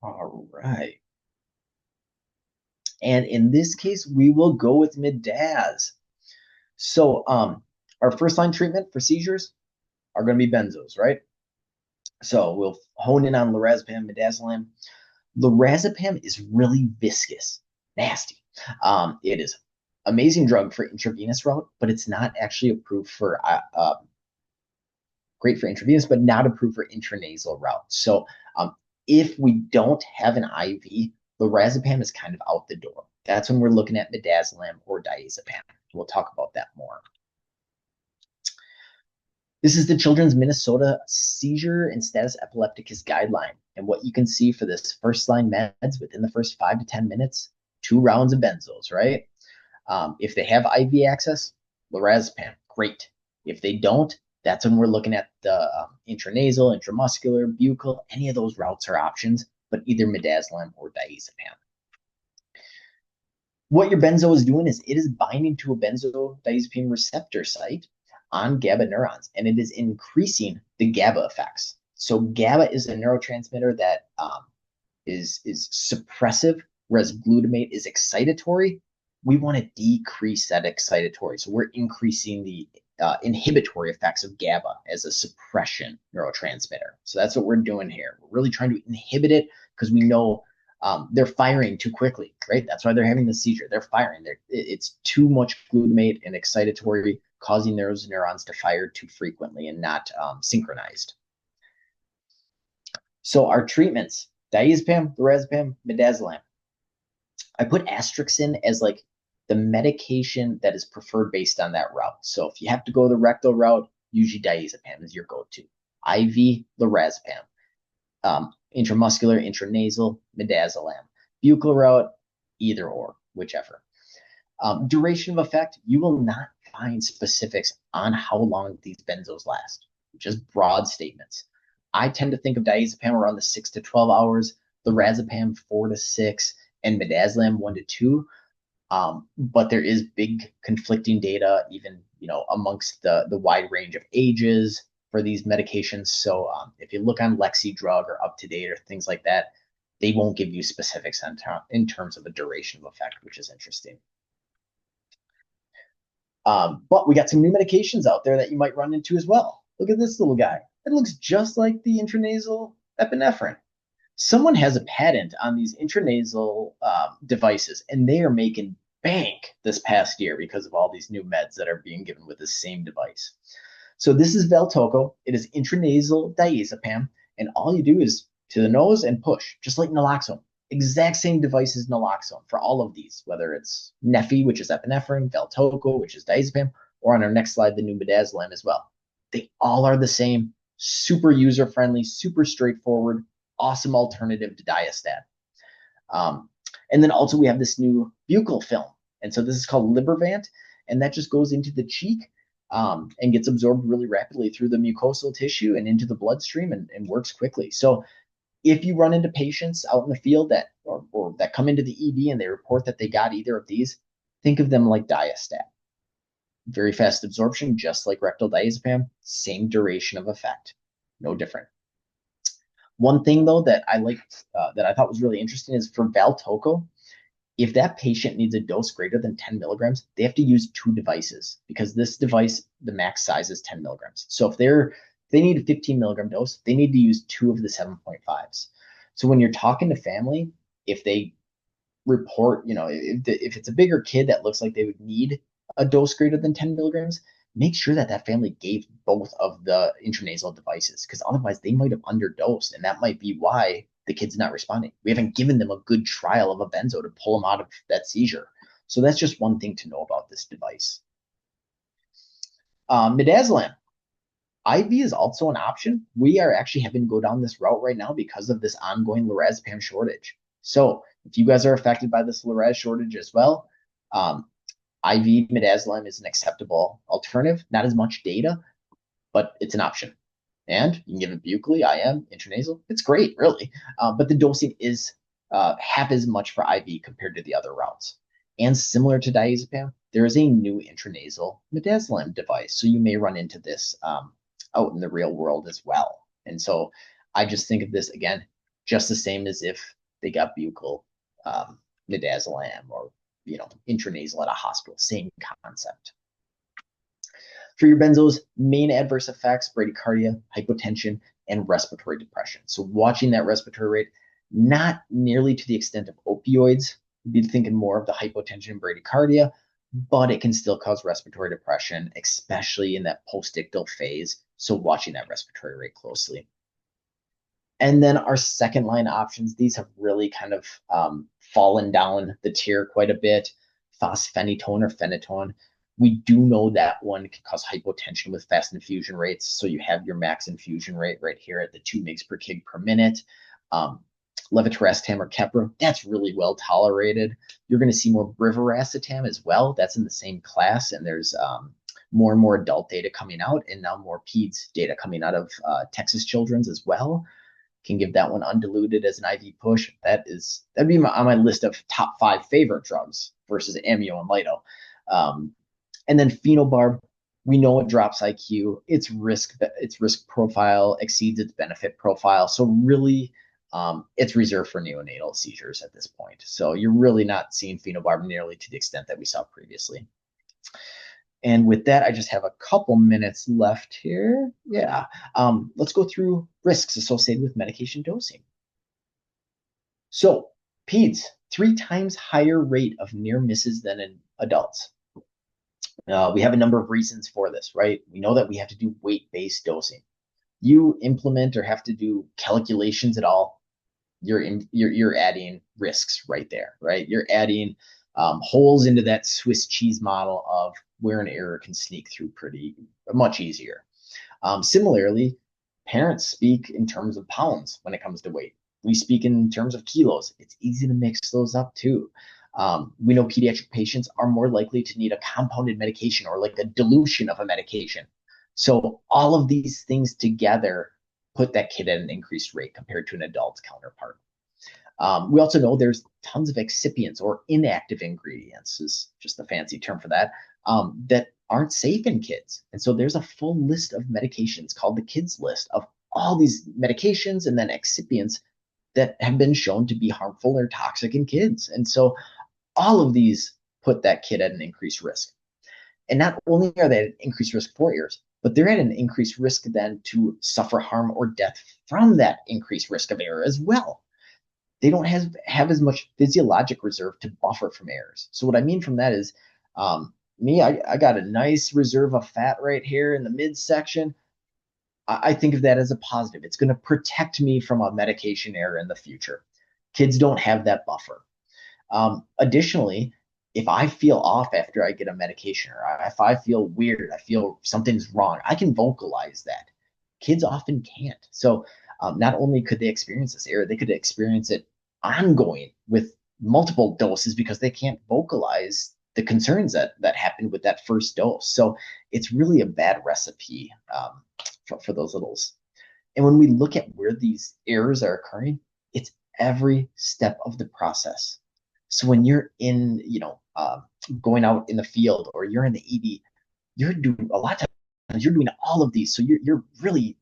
Speaker 2: All right. And in this case, we will go with midaz. So our first line treatment for seizures are going to be benzos, right? So we'll hone in on lorazepam, midazolam. Lorazepam is really viscous, nasty. It is amazing drug for intravenous route, but it's not actually approved for great for intravenous, but not approved for intranasal route. So if we don't have an IV, lorazepam is kind of out the door. That's when we're looking at midazolam or diazepam. We'll talk about that more. This is the Children's Minnesota Seizure and Status Epilepticus Guideline. And what you can see for this first line meds within the first 5 to 10 minutes, 2 rounds of benzos, right? If they have IV access, lorazepam, great. If they don't, that's when we're looking at the intranasal, intramuscular, buccal, any of those routes are options, but either midazolam or diazepam. What your benzo is doing is it is binding to a benzodiazepine receptor site on GABA neurons, and it is increasing the GABA effects. So GABA is a neurotransmitter that is suppressive, whereas glutamate is excitatory. We want to decrease that excitatory. So we're increasing the inhibitory effects of GABA as a suppression neurotransmitter. So that's what we're doing here. We're really trying to inhibit it because we know they're firing too quickly, right? That's why they're having the seizure. They're firing. It's too much glutamate and excitatory, causing those neurons to fire too frequently and not synchronized. So our treatments, diazepam, lorazepam, midazolam. I put asterisks in as like the medication that is preferred based on that route. So if you have to go the rectal route, usually diazepam is your go-to. IV, lorazepam. Intramuscular, intranasal, midazolam. Buccal route, either or, whichever. Duration of effect, you will not find specifics on how long these benzos last, just broad statements. I tend to think of diazepam around the 6 to 12 hours, lorazepam 4 to 6, and midazolam 1 to 2. But there is big conflicting data, even amongst the wide range of ages for these medications. So if you look on LexiDrug or UpToDate or things like that, they won't give you specifics in terms of a duration of effect, which is interesting. But we got some new medications out there that you might run into as well. Look at this little guy. It looks just like the intranasal epinephrine. Someone has a patent on these intranasal devices, and they are making bank this past year because of all these new meds that are being given with the same device. So this is Valtoco. It is intranasal diazepam, and all you do is to the nose and push, just like naloxone. Exact same device as naloxone for all of these, whether it's Neffy, which is epinephrine, Valtoco, which is diazepam, or on our next slide, the new midazolam as well. They all are the same, super user-friendly, super straightforward, awesome alternative to Diastat. And then also we have this new buccal film. And so this is called Libervant, and that just goes into the cheek and gets absorbed really rapidly through the mucosal tissue and into the bloodstream and works quickly. So if you run into patients out in the field that or that come into the ED and they report that they got either of these, think of them like Diastat. Very fast absorption, just like rectal diazepam, same duration of effect, no different. One thing though that I liked, that I thought was really interesting is for Valtoco, If that patient needs a dose greater than 10 milligrams, they have to use 2 devices because this device, the max size is 10 milligrams. So if they need a 15 milligram dose, they need to use 2 of the 7.5s. So when you're talking to family, if they report, if it's a bigger kid that looks like they would need a dose greater than 10 milligrams, make sure that that family gave both of the intranasal devices, because otherwise they might have underdosed, and that might be why the kid's not responding. We haven't given them a good trial of a benzo to pull them out of that seizure. So that's just one thing to know about this device. Midazolam. IV is also an option. We are actually having to go down this route right now because of this ongoing lorazepam shortage. So if you guys are affected by this loraz shortage as well, IV midazolam is an acceptable alternative. Not as much data, but it's an option. And you can give it buccally, IM, intranasal. It's great, really. But the dosing is half as much for IV compared to the other routes. And similar to diazepam, there is a new intranasal midazolam device. So you may run into this out in the real world as well. And so I just think of this, again, just the same as if they got buccal midazolam or intranasal at a hospital, same concept. For your benzos, main adverse effects, bradycardia, hypotension, and respiratory depression. So watching that respiratory rate, not nearly to the extent of opioids. You'd be thinking more of the hypotension and bradycardia, but it can still cause respiratory depression, especially in that postictal phase. So watching that respiratory rate closely. And then our second line options, these have really kind of fallen down the tier quite a bit. Fosphenytoin or phenytoin. We do know that one can cause hypotension with fast infusion rates. So you have your max infusion rate right here at the 2 mg per kg per minute. Levetiracetam or Keppra, that's really well tolerated. You're going to see more brivaracetam as well. That's in the same class, and there's more and more adult data coming out, and now more Peds data coming out of Texas Children's as well. Can give that one undiluted as an IV push. That'd be on my list of top 5 favorite drugs versus Amio and Lido. And then phenobarb, we know it drops IQ. Its risk profile exceeds its benefit profile. So really, it's reserved for neonatal seizures at this point. So you're really not seeing phenobarb nearly to the extent that we saw previously. And with that, I just have a couple minutes left here. Yeah. Let's go through risks associated with medication dosing. So peds, 3 times higher rate of near misses than in adults. We have a number of reasons for this, right? We know that we have to do weight-based dosing. You implement or have to do calculations at all, you're adding risks right there, right? You're adding holes into that Swiss cheese model of where an error can sneak through much easier. Similarly, parents speak in terms of pounds when it comes to weight. We speak in terms of kilos. It's easy to mix those up too. We know pediatric patients are more likely to need a compounded medication or like a dilution of a medication. So all of these things together put that kid at an increased rate compared to an adult counterpart. We also know there's tons of excipients or inactive ingredients, is just a fancy term for that, that aren't safe in kids. And so there's a full list of medications called the kids list of all these medications and then excipients that have been shown to be harmful or toxic in kids. And so all of these put that kid at an increased risk. And not only are they at an increased risk for errors, but they're at an increased risk then to suffer harm or death from that increased risk of error as well. They don't have as much physiologic reserve to buffer from errors. So what I mean from that is, I got a nice reserve of fat right here in the midsection. I think of that as a positive. It's going to protect me from a medication error in the future. Kids don't have that buffer. Additionally, if I feel off after I get a medication, or if I feel weird, I feel something's wrong, I can vocalize that. Kids often can't. So not only could they experience this error, they could experience it ongoing with multiple doses because they can't vocalize the concerns that happened with that first dose. So it's really a bad recipe for those littles. And when we look at where these errors are occurring, it's every step of the process. So when you're in, going out in the field or you're in the ED, you're doing a lot of times you're doing all of these. So you're really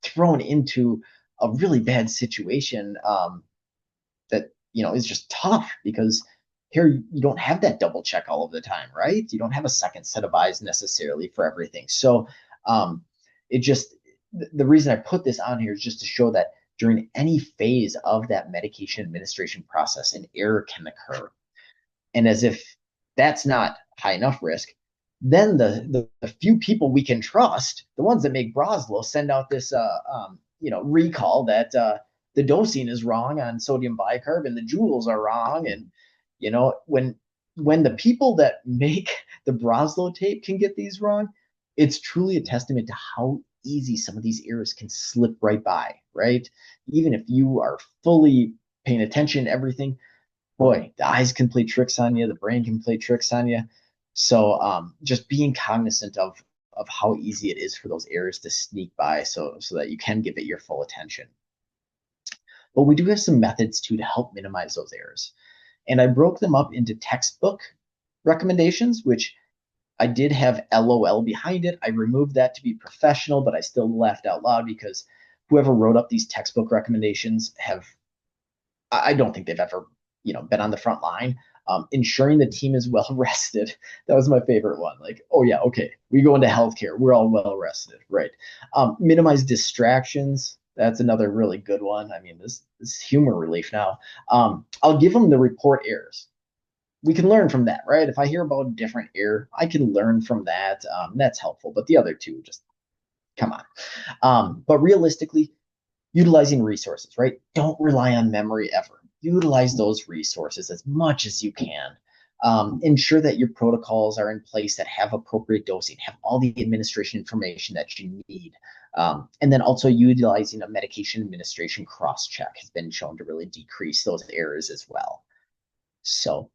Speaker 2: thrown into a really bad situation that is just tough because Here, you don't have that double check all of the time, right? You don't have a second set of eyes necessarily for everything. So it just, the reason I put this on here is just to show that during any phase of that medication administration process, an error can occur. And as if that's not high enough risk, then the few people we can trust, the ones that make Broslo, send out this recall that the dosing is wrong on sodium bicarb and the joules are wrong. And when the people that make the Broslo tape can get these wrong, it's truly a testament to how easy some of these errors can slip right by, right? Even if you are fully paying attention to everything, boy, the eyes can play tricks on you, the brain can play tricks on you. So just being cognizant of how easy it is for those errors to sneak by so that you can give it your full attention. But we do have some methods too to help minimize those errors. And I broke them up into textbook recommendations, which I did have LOL behind it. I removed that to be professional, but I still laughed out loud because whoever wrote up these textbook recommendations I don't think they've ever, been on the front line. Ensuring the team is well rested. That was my favorite one. Like, oh yeah, okay, we go into healthcare, we're all well rested, right? Minimize distractions. That's another really good one. I mean, this is humor relief now. I'll give them the report errors. We can learn from that, right? If I hear about a different error, I can learn from that. That's helpful. But the other two, just come on. But realistically, utilizing resources, right? Don't rely on memory ever. Utilize those resources as much as you can. Ensure that your protocols are in place that have appropriate dosing, have all the administration information that you need. And then also utilizing a medication administration cross-check has been shown to really decrease those errors as well. So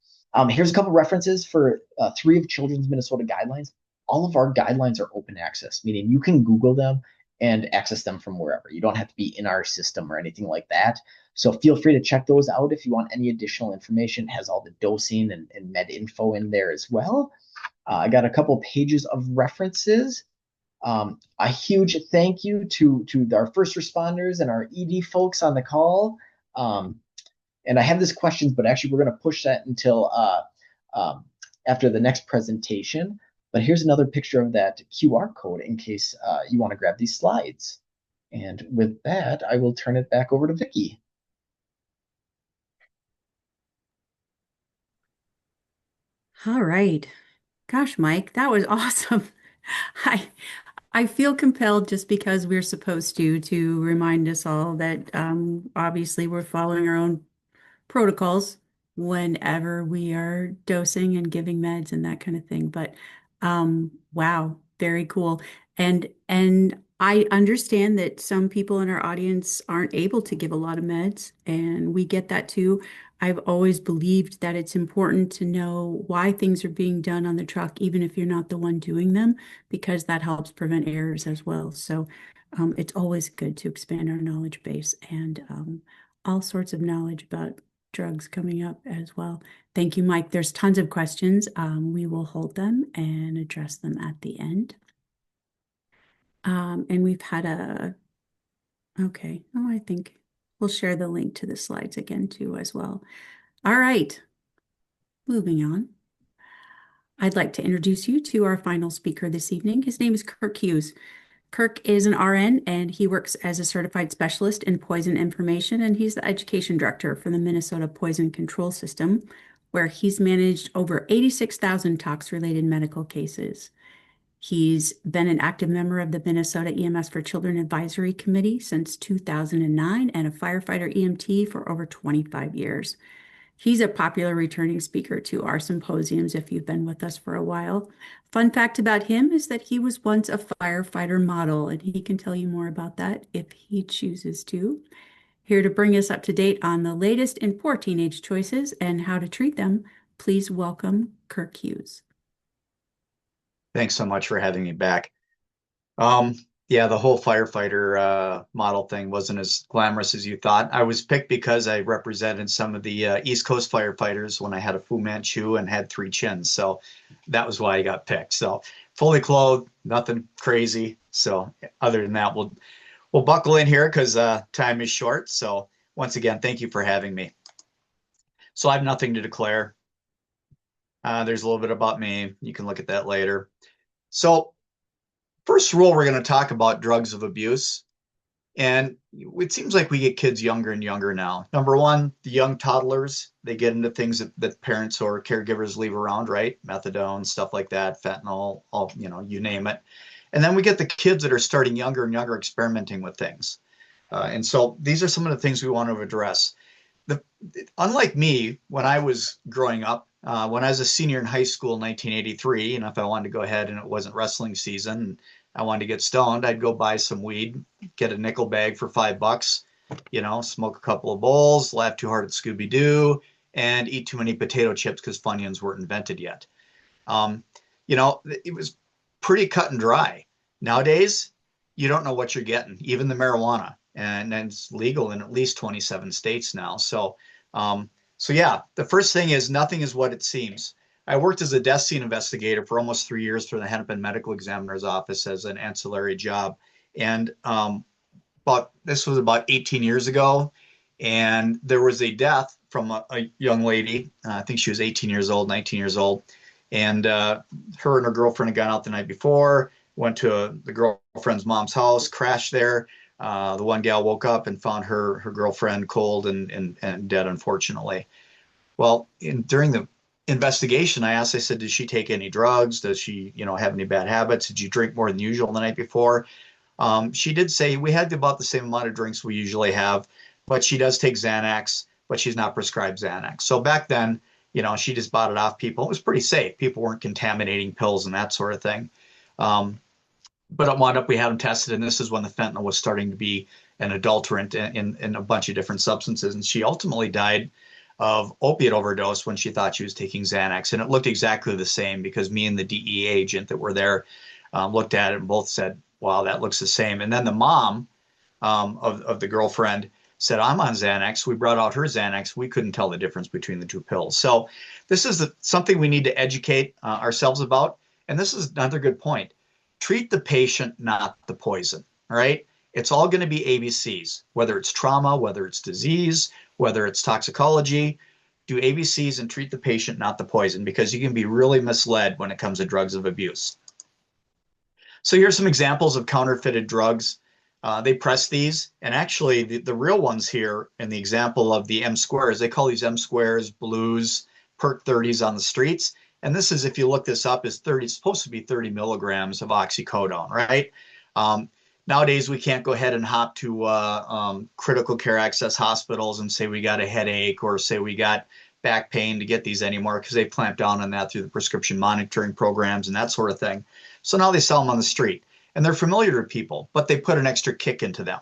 Speaker 2: here's a couple references for 3 of Children's Minnesota guidelines. All of our guidelines are open access, meaning you can Google them and access them from wherever. You don't have to be in our system or anything like that. So feel free to check those out if you want any additional information. It has all the dosing and med info in there as well. I got a couple pages of references. A huge thank you to our first responders and our ED folks on the call. And I have this questions, but actually we're going to push that until after the next presentation. But here's another picture of that QR code in case you want to grab these slides. And with that, I will turn it back over to Vicki.
Speaker 1: All right. Gosh, Mike, that was awesome. I feel compelled just because we're supposed to remind us all that obviously we're following our own protocols whenever we are dosing and giving meds and that kind of thing. But wow, very cool. And I understand that some people in our audience aren't able to give a lot of meds, and we get that too. I've always believed that it's important to know why things are being done on the truck, even if you're not the one doing them, because that helps prevent errors as well. So it's always good to expand our knowledge base and all sorts of knowledge about drugs coming up as well. Thank you, Mike. There's tons of questions. We will hold them and address them at the end. And we've had okay. Oh, I think we'll share the link to the slides again too as well. All right, moving on. I'd like to introduce you to our final speaker this evening. His name is Kirk Hughes. Kirk is an RN and he works as a certified specialist in poison information, and he's the education director for the Minnesota Poison Control System, where he's managed over 86,000 tox-related medical cases. He's been an active member of the Minnesota EMS for Children Advisory Committee since 2009 and a firefighter EMT for over 25 years. He's a popular returning speaker to our symposiums if you've been with us for a while. Fun fact about him is that he was once a firefighter model, and he can tell you more about that if he chooses to. Here to bring us up to date on the latest in poor teenage choices and how to treat them, please welcome Kirk Hughes.
Speaker 3: Thanks so much for having me back. Yeah, the whole firefighter model thing wasn't as glamorous as you thought. I was picked because I represented some of the East Coast firefighters when I had a Fu Manchu and had 3 chins. So that was why I got picked. So fully clothed, nothing crazy. So other than that, we'll buckle in here because time is short. So once again, thank you for having me. So I have nothing to declare. There's a little bit about me. You can look at that later. So first rule, we're going to talk about drugs of abuse. And it seems like we get kids younger and younger now. Number one, the young toddlers, they get into things that parents or caregivers leave around, right? Methadone, stuff like that, fentanyl, all, you name it. And then we get the kids that are starting younger and younger experimenting with things. And so these are some of the things we want to address. Unlike me, when I was growing up, when I was a senior in high school in 1983, and if I wanted to go ahead and it wasn't wrestling season, and I wanted to get stoned, I'd go buy some weed, get a nickel bag for $5, smoke a couple of bowls, laugh too hard at Scooby-Doo, and eat too many potato chips because Funyuns weren't invented yet. It was pretty cut and dry. Nowadays, you don't know what you're getting, even the marijuana, and it's legal in at least 27 states now. So yeah, the first thing is nothing is what it seems. I worked as a death scene investigator for almost 3 years for the Hennepin Medical Examiner's Office as an ancillary job. And this was about 18 years ago. And there was a death from a young lady. I think she was 18 years old, 19 years old. And her and her girlfriend had gone out the night before, went to the girlfriend's mom's house, crashed there. The one gal woke up and found her girlfriend cold and dead, unfortunately. Well, during the investigation, I said, did she take any drugs? Does she, have any bad habits? Did you drink more than usual the night before? She did say we had about the same amount of drinks we usually have, but she does take Xanax, but she's not prescribed Xanax. So back then, she just bought it off people. It was pretty safe. People weren't contaminating pills and that sort of thing. But it wound up, we had them tested, and this is when the fentanyl was starting to be an adulterant in a bunch of different substances. And she ultimately died of opiate overdose when she thought she was taking Xanax. And it looked exactly the same because me and the DEA agent that were there looked at it and both said, wow, that looks the same. And then the mom of the girlfriend said, I'm on Xanax. We brought out her Xanax. We couldn't tell the difference between the two pills. So this is something we need to educate ourselves about. And this is another good point. Treat the patient, not the poison, all right? It's all going to be ABCs, whether it's trauma, whether it's disease, whether it's toxicology. Do ABCs and treat the patient, not the poison, because you can be really misled when it comes to drugs of abuse. So here's some examples of counterfeited drugs. They press these, and actually the real ones here in the example of the M squares, they call these M squares, blues, perk 30s on the streets. And this is, if you look this up, is it's supposed to be 30 milligrams of oxycodone, right? Nowadays, we can't go ahead and hop to critical care access hospitals and say we got a headache or say we got back pain to get these anymore because they clamp down on that through the prescription monitoring programs and that sort of thing. So now they sell them on the street, and they're familiar to people, but they put an extra kick into them.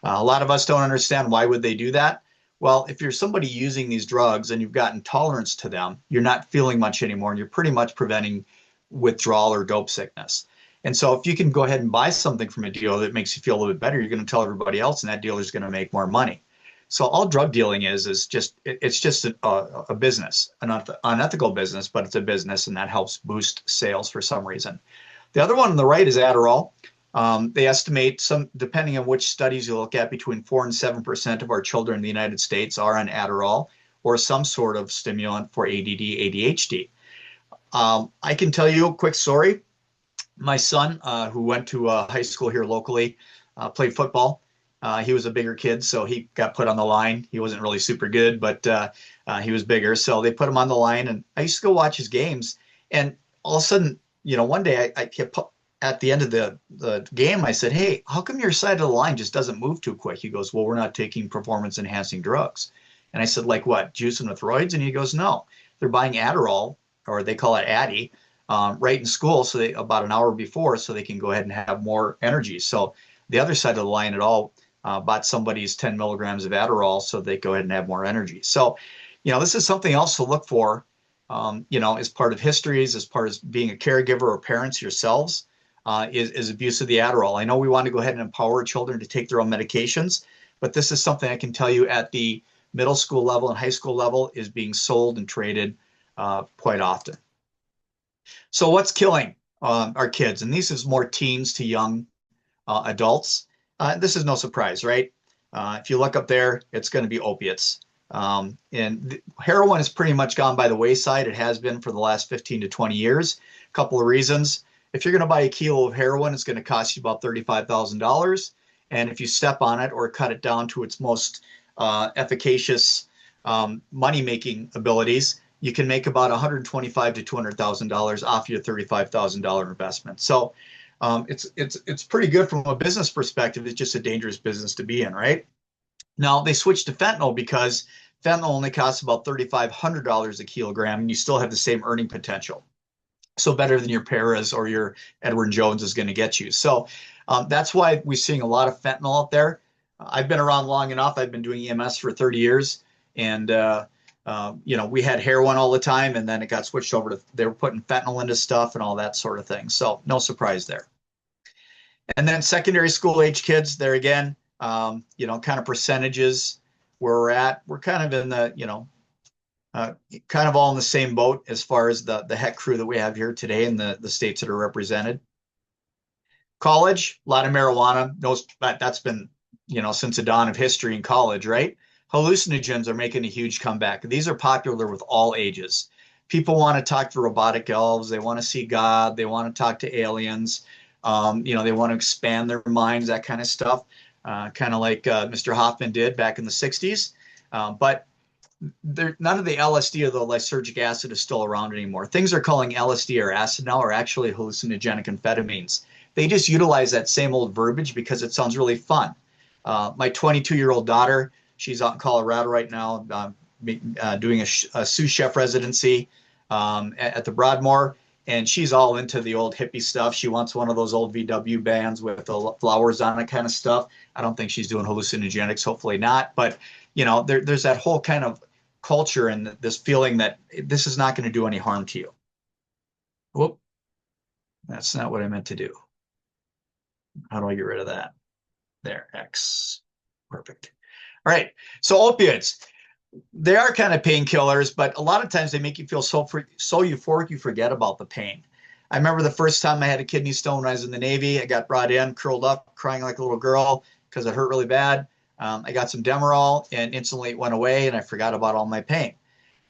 Speaker 3: A lot of us don't understand why would they do that. Well, if you're somebody using these drugs and you've gotten tolerance to them, you're not feeling much anymore, and you're pretty much preventing withdrawal or dope sickness. And so if you can go ahead and buy something from a dealer that makes you feel a little bit better, you're going to tell everybody else, and that dealer is going to make more money. So all drug dealing is just a business, an unethical business, but it's a business, and that helps boost sales for some reason. The other one on the right is Adderall. They estimate, depending on which studies you look at, between 4 and 7% of our children in the United States are on Adderall or some sort of stimulant for ADD, ADHD. I can tell you a quick story. My son, who went to high school here locally, played football. He was a bigger kid, so he got put on the line. He wasn't really super good, but he was bigger, so they put him on the line. And I used to go watch his games, and all of a sudden, one day I kept at the end of the game, I said, hey, how come your side of the line just doesn't move too quick? He goes, well, we're not taking performance enhancing drugs. And I said, like what, juicing with roids? And he goes, no, they're buying Adderall, or they call it Addy, right in school, so about an hour before, so they can go ahead and have more energy. So the other side of the line at all bought somebody's 10 milligrams of Adderall so they go ahead and have more energy. So, this is something else to look for, as part of histories, as part of being a caregiver or parents yourselves. Is abuse of the Adderall. I know we want to go ahead and empower children to take their own medications, but this is something I can tell you at the middle school level and high school level is being sold and traded quite often. So what's killing our kids? And this is more teens to young adults. This is no surprise, right? If you look up there, it's going to be opiates. Heroin has pretty much gone by the wayside. It has been for the last 15 to 20 years. A couple of reasons. If you're going to buy a kilo of heroin, it's going to cost you about $35,000. And if you step on it or cut it down to its most efficacious money-making abilities, you can make about $125,000 to $200,000 off your $35,000 investment. So it's pretty good from a business perspective. It's just a dangerous business to be in, right? Now they switched to fentanyl because fentanyl only costs about $3,500 a kilogram, and you still have the same earning potential. So better than your Paras or your Edward Jones is going to get you. So that's why we're seeing a lot of fentanyl out there. I've been around long enough. I've been doing EMS for 30 years, and we had heroin all the time, and then it got switched over to, they were putting fentanyl into stuff and all that sort of thing. So no surprise there. And then secondary school age kids, there again, kind of percentages where we're at. We're kind of in the, kind of all in the same boat as far as the HECC crew that we have here today and the states that are represented. College, a lot of marijuana. That's been, since the dawn of history in college, right? Hallucinogens are making a huge comeback. These are popular with all ages. People want to talk to robotic elves. They want to see God. They want to talk to aliens. They want to expand their minds, that kind of stuff, kind of like Mr. Hoffman did back in the 60s. But none of the LSD or the lysergic acid is still around anymore. Things they're calling LSD or acid now are actually hallucinogenic amphetamines. They just utilize that same old verbiage because it sounds really fun. My 22-year-old daughter, she's out in Colorado right now doing a sous chef residency at the Broadmoor, and she's all into the old hippie stuff. She wants one of those old VW bands with the flowers on it kind of stuff. I don't think she's doing hallucinogenics, hopefully not. But, there's that whole kind of culture and this feeling that this is not going to do any harm to you. Whoop. That's not what I meant to do. How do I get rid of that? There, X. Perfect. All right. So opioids, they are kind of painkillers, but a lot of times they make you feel so euphoric you forget about the pain. I remember the first time I had a kidney stone when I was in the Navy. I got brought in, curled up, crying like a little girl because it hurt really bad. I got some Demerol, and instantly it went away, and I forgot about all my pain.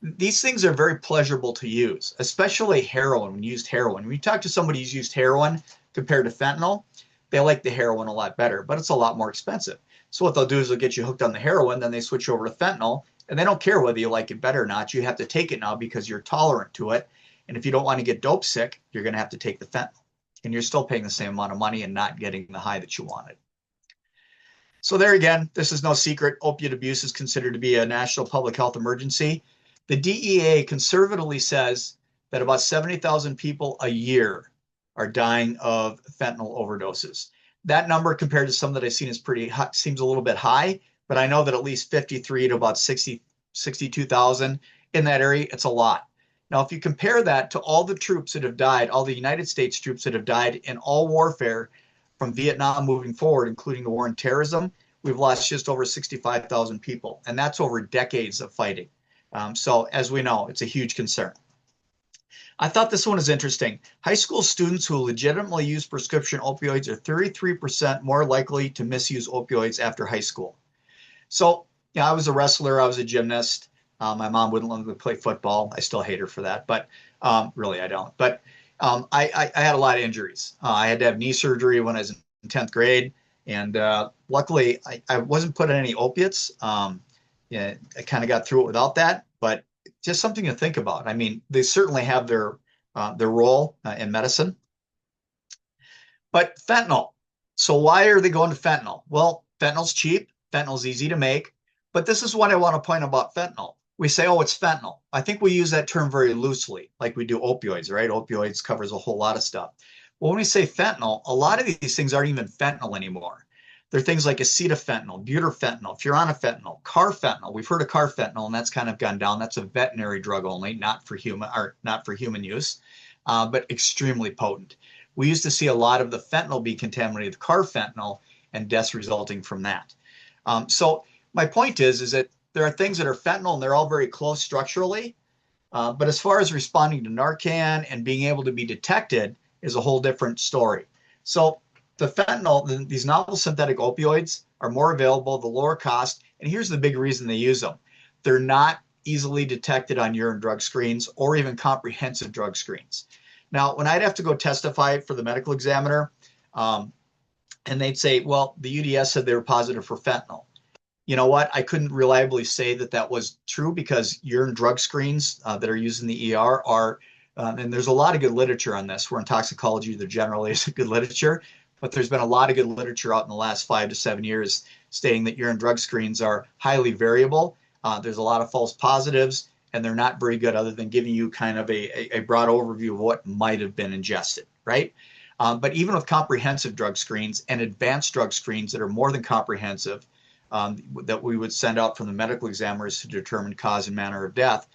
Speaker 3: These things are very pleasurable to use, especially heroin. When you used heroin, when you talk to somebody who's used heroin compared to fentanyl, they like the heroin a lot better, but it's a lot more expensive. So what they'll do is they'll get you hooked on the heroin, then they switch over to fentanyl, and they don't care whether you like it better or not. You have to take it now because you're tolerant to it. And if you don't want to get dope sick, you're going to have to take the fentanyl. And you're still paying the same amount of money and not getting the high that you wanted. So there again, this is no secret. Opiate abuse is considered to be a national public health emergency. The DEA conservatively says that about 70,000 people a year are dying of fentanyl overdoses. That number compared to some that I've seen is pretty high, seems a little bit high, but I know that at least 53 to about 62,000 in that area, it's a lot. Now, if you compare that to all the troops that have died, all the United States troops that have died in all warfare from Vietnam moving forward, including the war on terrorism, we've lost just over 65,000 people, and that's over decades of fighting. So as we know, it's a huge concern. I thought this one is interesting. High school students who legitimately use prescription opioids are 33% more likely to misuse opioids after high school. So, I was a wrestler. I was a gymnast. My mom wouldn't let me play football. I still hate her for that, but really I don't. But I had a lot of injuries. I had to have knee surgery when I was in 10th grade. And luckily, I wasn't put on any opiates. I kind of got through it without that, but just something to think about. I mean, they certainly have their role in medicine. But fentanyl. So why are they going to fentanyl? Well, fentanyl's cheap. Fentanyl's easy to make. But this is what I want to point about fentanyl. We say, oh, it's fentanyl. I think we use that term very loosely, like we do opioids, right? Opioids covers a whole lot of stuff. Well, when we say fentanyl, a lot of these things aren't even fentanyl anymore. They're things like acetafentanyl, butyrfentanyl, furanophentanyl, carfentanyl. We've heard of carfentanyl, and that's kind of gone down. That's a veterinary drug only, not for human use, but extremely potent. We used to see a lot of the fentanyl be contaminated with carfentanyl and deaths resulting from that. So my point is that there are things that are fentanyl, and they're all very close structurally. But as far as responding to Narcan and being able to be detected is a whole different story. So the fentanyl, these novel synthetic opioids are more available, the lower cost, and here's the big reason they use them. they're not easily detected on urine drug screens or even comprehensive drug screens. Now, when I'd have to go testify for the medical examiner, and they'd say, well, the UDS said they were positive for fentanyl. You know what? I couldn't reliably say that that was true because urine drug screens that are used in the ER are, and there's a lot of good literature on this. We're in toxicology, there generally is good literature, but there's been a lot of good literature out in the last 5 to 7 years stating that urine drug screens are highly variable. There's a lot of false positives, and they're not very good other than giving you kind of a broad overview of what might have been ingested, right? But even with comprehensive drug screens and advanced drug screens that are more than comprehensive, that we would send out from the medical examiners to determine cause and manner of death,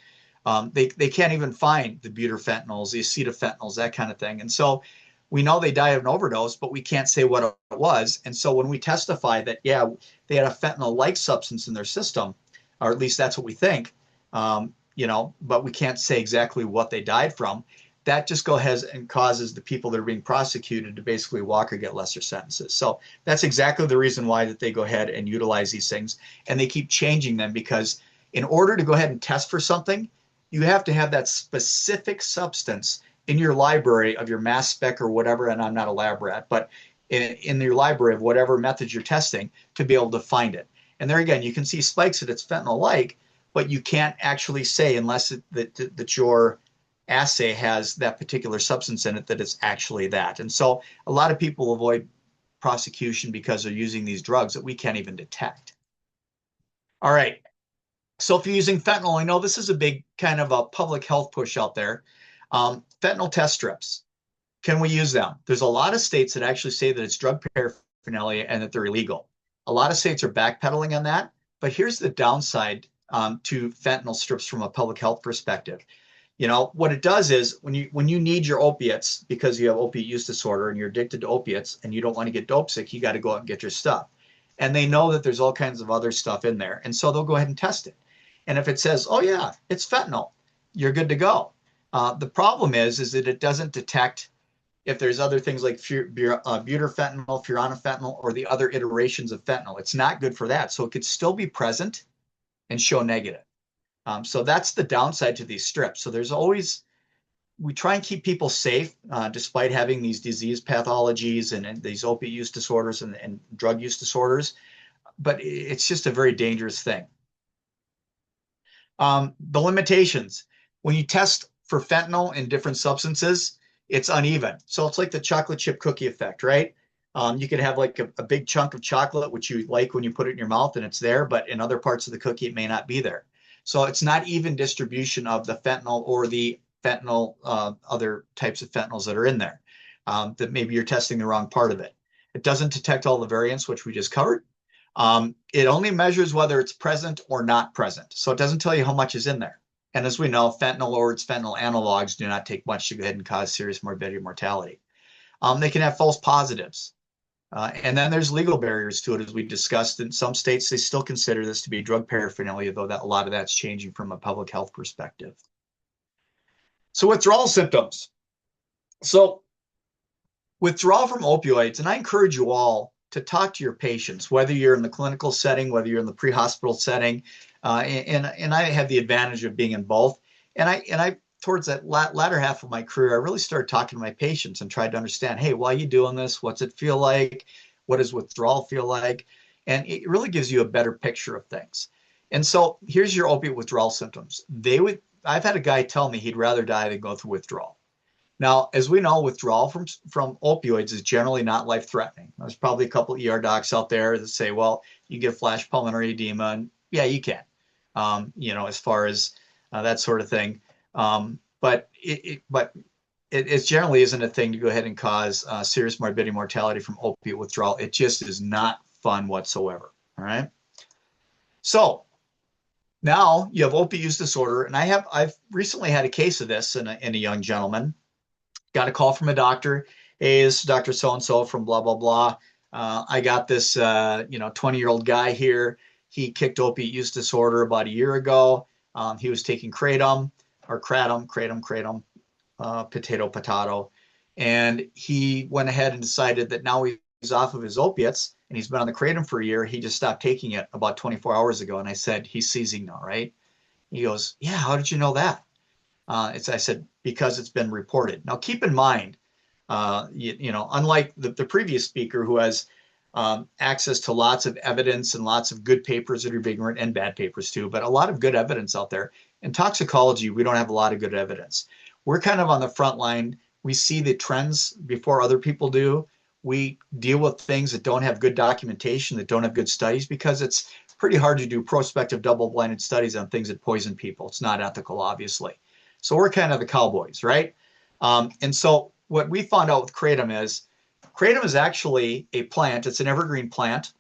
Speaker 3: they can't even find the butyfentanyls, the acetafentanyls, that kind of thing. And so we know they die of an overdose, but we can't say what it was. And so when we testify that, yeah, they had a fentanyl-like substance in their system, or at least that's what we think, but we can't say exactly what they died from, that just goes ahead and causes the people that are being prosecuted to basically walk or get lesser sentences. So that's exactly the reason why that they go ahead and utilize these things, and they keep changing them, because in order to go ahead and test for something, you have to have that specific substance in your library of your mass spec or whatever, and I'm not a lab rat, but in your library of whatever methods you're testing to be able to find it. And there again, you can see spikes that it's fentanyl-like, but you can't actually say unless that your assay has that particular substance in it that it's actually that. And so a lot of people avoid prosecution because they're using these drugs that we can't even detect. All right. So if you're using fentanyl, I know this is a big kind of a public health push out there. Fentanyl test strips. Can we use them? There's a lot of states that actually say that it's drug paraphernalia and that they're illegal. A lot of states are backpedaling on that. But here's the downside to fentanyl strips from a public health perspective. You know, what it does is when you need your opiates because you have opiate use disorder and you're addicted to opiates and you don't want to get dope sick, you got to go out and get your stuff. And they know that there's all kinds of other stuff in there. And so they'll go ahead and test it. And if it says, oh yeah, it's fentanyl, you're good to go. The problem is that it doesn't detect if there's other things like butyfentanyl, furanofentanyl, or the other iterations of fentanyl. It's not good for that. So it could still be present and show negative. So that's the downside to these strips. So there's always, we try and keep people safe despite having these disease pathologies and these opiate use disorders and drug use disorders, but it's just a very dangerous thing. The limitations, when you test for fentanyl in different substances, it's uneven. So it's like the chocolate chip cookie effect, right? You could have like a big chunk of chocolate, which you like when you put it in your mouth and it's there, but in other parts of the cookie, it may not be there. So it's not even distribution of the fentanyl or the fentanyl, other types of fentanyls that are in there, that maybe you're testing the wrong part of it. It doesn't detect all the variants, which we just covered. It only measures whether it's present or not present. So it doesn't tell you how much is in there. And as we know, fentanyl or its fentanyl analogs do not take much to go ahead and cause serious morbidity or mortality. They can have false positives. And then there's legal barriers to it, as we discussed. In some states, they still consider this to be drug paraphernalia, though that a lot of that's changing from a public health perspective. So withdrawal symptoms. So withdrawal from opioids, and I encourage you all to talk to your patients, whether you're in the clinical setting, whether you're in the pre-hospital setting, and I have the advantage of being in both. And I towards that latter half of my career, I really started talking to my patients and tried to understand, hey, why are you doing this? What's it feel like? What does withdrawal feel like? And it really gives you a better picture of things. And so here's your opiate withdrawal symptoms. I've had a guy tell me he'd rather die than go through withdrawal. Now, as we know, withdrawal from opioids is generally not life-threatening. There's probably a couple ER docs out there that say, well, you get flash pulmonary edema, and yeah, you can, as far as that sort of thing. But it generally isn't a thing to go ahead and cause serious morbidity, mortality from opiate withdrawal. It just is not fun whatsoever. All right. So now you have opiate use disorder, and I've recently had a case of this in a young gentleman. Got a call from a doctor. Hey, this is Dr. So-and-so from blah, blah, blah. I got this, 20-year-old guy here. He kicked opiate use disorder about a year ago. He was taking kratom, potato. And he went ahead and decided that now he's off of his opiates and he's been on the kratom for a year. He just stopped taking it about 24 hours ago. And I said, he's seizing now, right? He goes, yeah, how did you know that? I said, because it's been reported. Now, keep in mind, unlike the previous speaker who has access to lots of evidence and lots of good papers that are being written, and bad papers too, but a lot of good evidence out there. In toxicology, we don't have a lot of good evidence. We're kind of on the front line. We see the trends before other people do. We deal with things that don't have good documentation, that don't have good studies, because it's pretty hard to do prospective double-blinded studies on things that poison people. It's not ethical, obviously. So we're kind of the cowboys, right? And so what we found out with kratom is actually a plant. It's an evergreen plant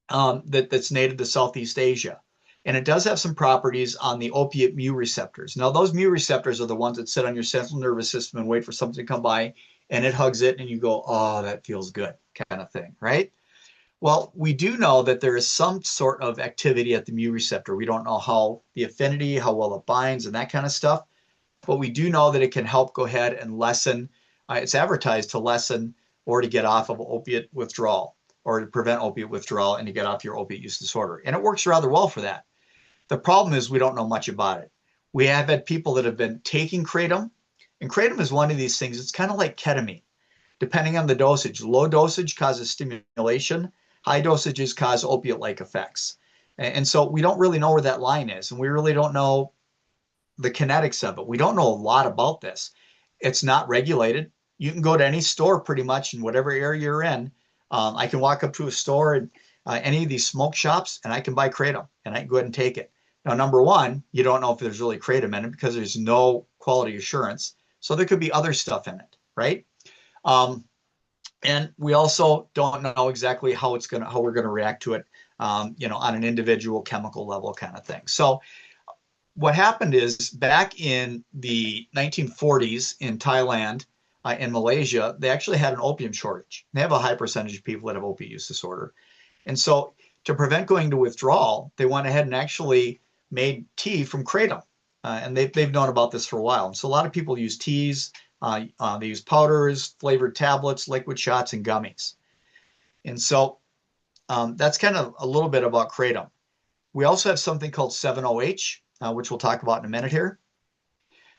Speaker 3: that's native to Southeast Asia. And it does have some properties on the opiate mu receptors. Now, those mu receptors are the ones that sit on your central nervous system and wait for something to come by, and it hugs it, and you go, oh, that feels good, kind of thing, right? Well, we do know that there is some sort of activity at the mu receptor. We don't know how the affinity, how well it binds, and that kind of stuff. But we do know that it can help go ahead and lessen, it's advertised to lessen or to get off of opiate withdrawal, or to prevent opiate withdrawal and to get off your opiate use disorder. And it works rather well for that. The problem is we don't know much about it. We have had people that have been taking kratom, and kratom is one of these things. It's kind of like ketamine, depending on the dosage. Low dosage causes stimulation. High dosages cause opiate-like effects. And so we don't really know where that line is, and we really don't know the kinetics of it. We don't know a lot about this. It's not regulated. You can go to any store pretty much in whatever area you're in. I can walk up to a store and any of these smoke shops, and I can buy kratom, and I can go ahead and take it. Now, number one, you don't know if there's really kratom in it because there's no quality assurance. So there could be other stuff in it, right? And we also don't know exactly how we're gonna react to it, on an individual chemical level kind of thing. So what happened is back in the 1940s in Thailand and Malaysia, they actually had an opium shortage. They have a high percentage of people that have opiate use disorder. And so to prevent going to withdrawal, they went ahead and actually made tea from kratom. And they've known about this for a while. And so a lot of people use teas, they use powders, flavored tablets, liquid shots, and gummies. And so that's kind of a little bit about kratom. We also have something called 7-OH, which we'll talk about in a minute here.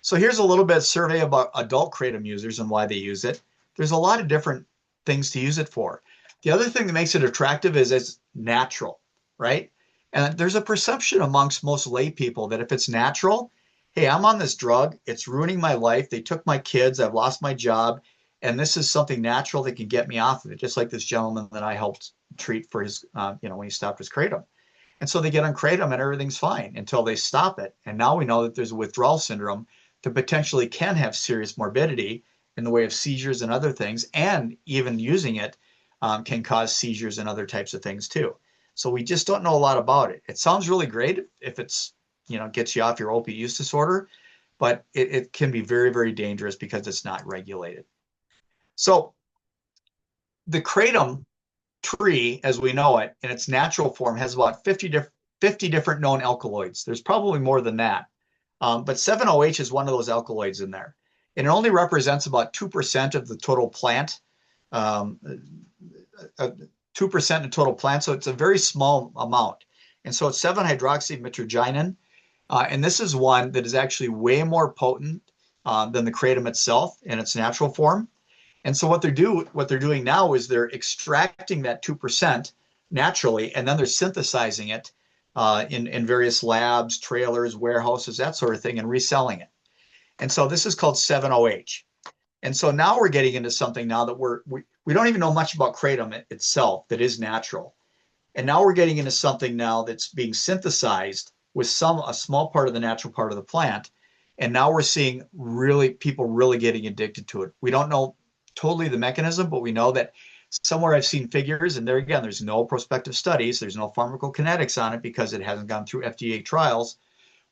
Speaker 3: So here's a little bit of survey about adult kratom users and why they use it. There's a lot of different things to use it for. The other thing that makes it attractive is it's natural, right? And there's a perception amongst most lay people that if it's natural, hey, I'm on this drug, it's ruining my life, they took my kids, I've lost my job, and this is something natural that can get me off of it, just like this gentleman that I helped treat for his, when he stopped his kratom. And so they get on kratom and everything's fine until they stop it. And now we know that there's a withdrawal syndrome that potentially can have serious morbidity in the way of seizures and other things, and even using it can cause seizures and other types of things too. So we just don't know a lot about it. It sounds really great if it's, gets you off your opiate use disorder, but it can be very, very dangerous because it's not regulated. So the kratom tree, as we know it, in its natural form, has about 50 different known alkaloids. There's probably more than that. But 7-OH is one of those alkaloids in there. And it only represents about 2% of the total plant, 2% of total plant, so it's a very small amount. And so it's 7-hydroxymitragynine, and this is one that is actually way more potent than the kratom itself in its natural form. And so what they're doing now is they're extracting that 2% naturally, and then they're synthesizing it in various labs, trailers, warehouses, that sort of thing, and reselling it. And so this is called 7-OH. And so now we're getting into something now that we don't even know much about kratom itself that is natural. And now we're getting into something now that's being synthesized with a small part of the natural part of the plant. And now we're seeing people really getting addicted to it. We don't know totally the mechanism, but we know that somewhere I've seen figures, and there again, there's no prospective studies, there's no pharmacokinetics on it because it hasn't gone through FDA trials.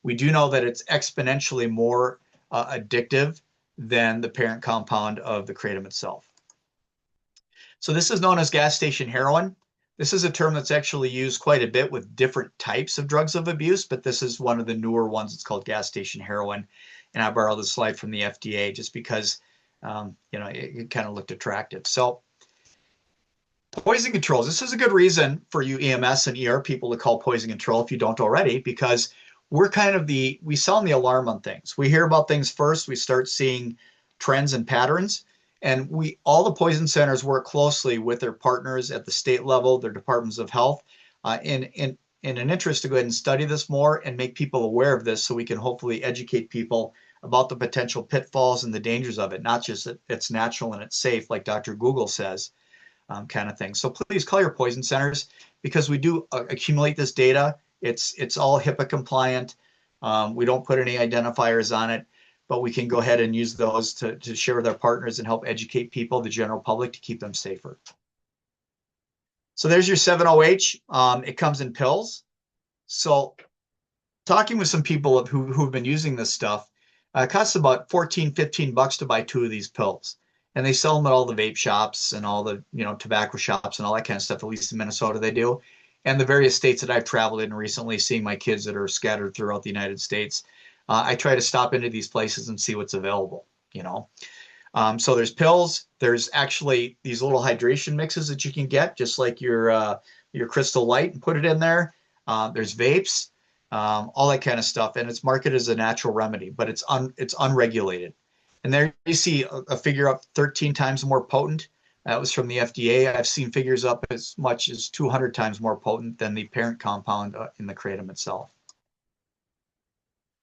Speaker 3: We do know that it's exponentially more addictive than the parent compound of the kratom itself. So this is known as gas station heroin. This is a term that's actually used quite a bit with different types of drugs of abuse, but this is one of the newer ones. It's called gas station heroin. And I borrowed the slide from the FDA just because, it kind of looked attractive. So Poison controls. This is a good reason for you EMS and ER people to call poison control if you don't already, because we're kind of we sound the alarm on things. We hear about things first, we start seeing trends and patterns, and all the poison centers work closely with their partners at the state level, their departments of health, in an interest to go ahead and study this more and make people aware of this so we can hopefully educate people about the potential pitfalls and the dangers of it, not just that it's natural and it's safe, like Dr. Google says. Kind of thing. So please call your poison centers, because we do accumulate this data. It's all HIPAA compliant. We don't put any identifiers on it, but we can go ahead and use those to share with our partners and help educate people, the general public, to keep them safer. So there's your 7-OH. It comes in pills. So talking with some people who've been using this stuff, it costs about $14-15 to buy 2 of these pills. And they sell them at all the vape shops and all the, tobacco shops and all that kind of stuff. At least in Minnesota, they do. And the various states that I've traveled in recently, seeing my kids that are scattered throughout the United States, I try to stop into these places and see what's available, So there's pills. There's actually these little hydration mixes that you can get, just like your Crystal Light, and put it in there. There's vapes, all that kind of stuff. And it's marketed as a natural remedy, but it's unregulated. And there you see a figure up 13 times more potent. That was from the FDA. I've seen figures up as much as 200 times more potent than the parent compound in the kratom itself.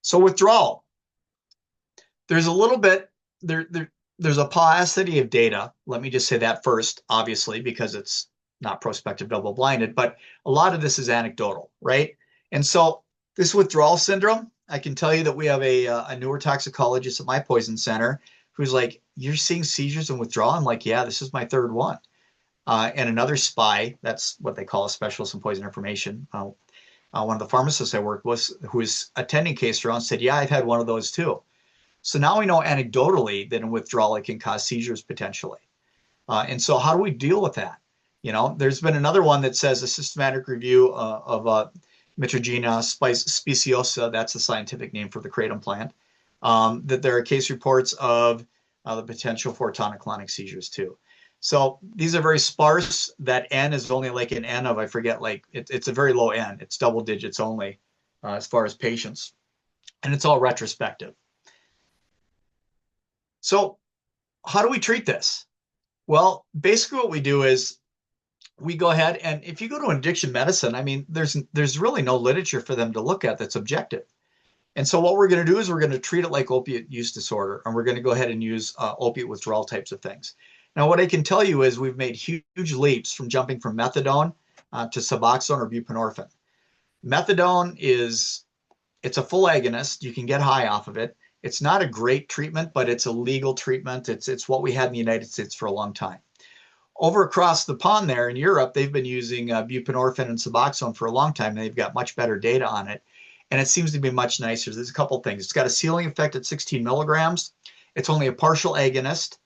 Speaker 3: So withdrawal. There's a little bit, there's a paucity of data. Let me just say that first, obviously, because it's not prospective double-blinded, but a lot of this is anecdotal, right? And so this withdrawal syndrome, I can tell you that we have a newer toxicologist at my poison center who's like, "You're seeing seizures and withdrawal?" I'm like, "Yeah, this is my 3rd one." And another SPI, that's what they call a specialist in poison information. One of the pharmacists I worked with, who was attending case around, said, "Yeah, I've had one of those too." So now we know anecdotally that in withdrawal, it can cause seizures potentially. And so how do we deal with that? There's been another one that says a systematic review of Mitragina speciosa, that's the scientific name for the kratom plant, that there are case reports of the potential for tonic-clonic seizures too. So these are very sparse. That N is only like an N of, I forget, like it's a very low N. It's double digits only as far as patients. And it's all retrospective. So how do we treat this? Well, basically what we do is we go ahead, and if you go to addiction medicine, I mean, there's really no literature for them to look at that's objective. And so what we're going to do is we're going to treat it like opiate use disorder, and we're going to go ahead and use opiate withdrawal types of things. Now, what I can tell you is we've made huge leaps from jumping from methadone to Suboxone or buprenorphine. Methadone it's a full agonist. You can get high off of it. It's not a great treatment, but it's a legal treatment. It's what we had in the United States for a long time. Over across the pond there in Europe, they've been using buprenorphine and Suboxone for a long time, and they've got much better data on it. And it seems to be much nicer. There's a couple things. It's got a ceiling effect at 16 milligrams. It's only a partial agonist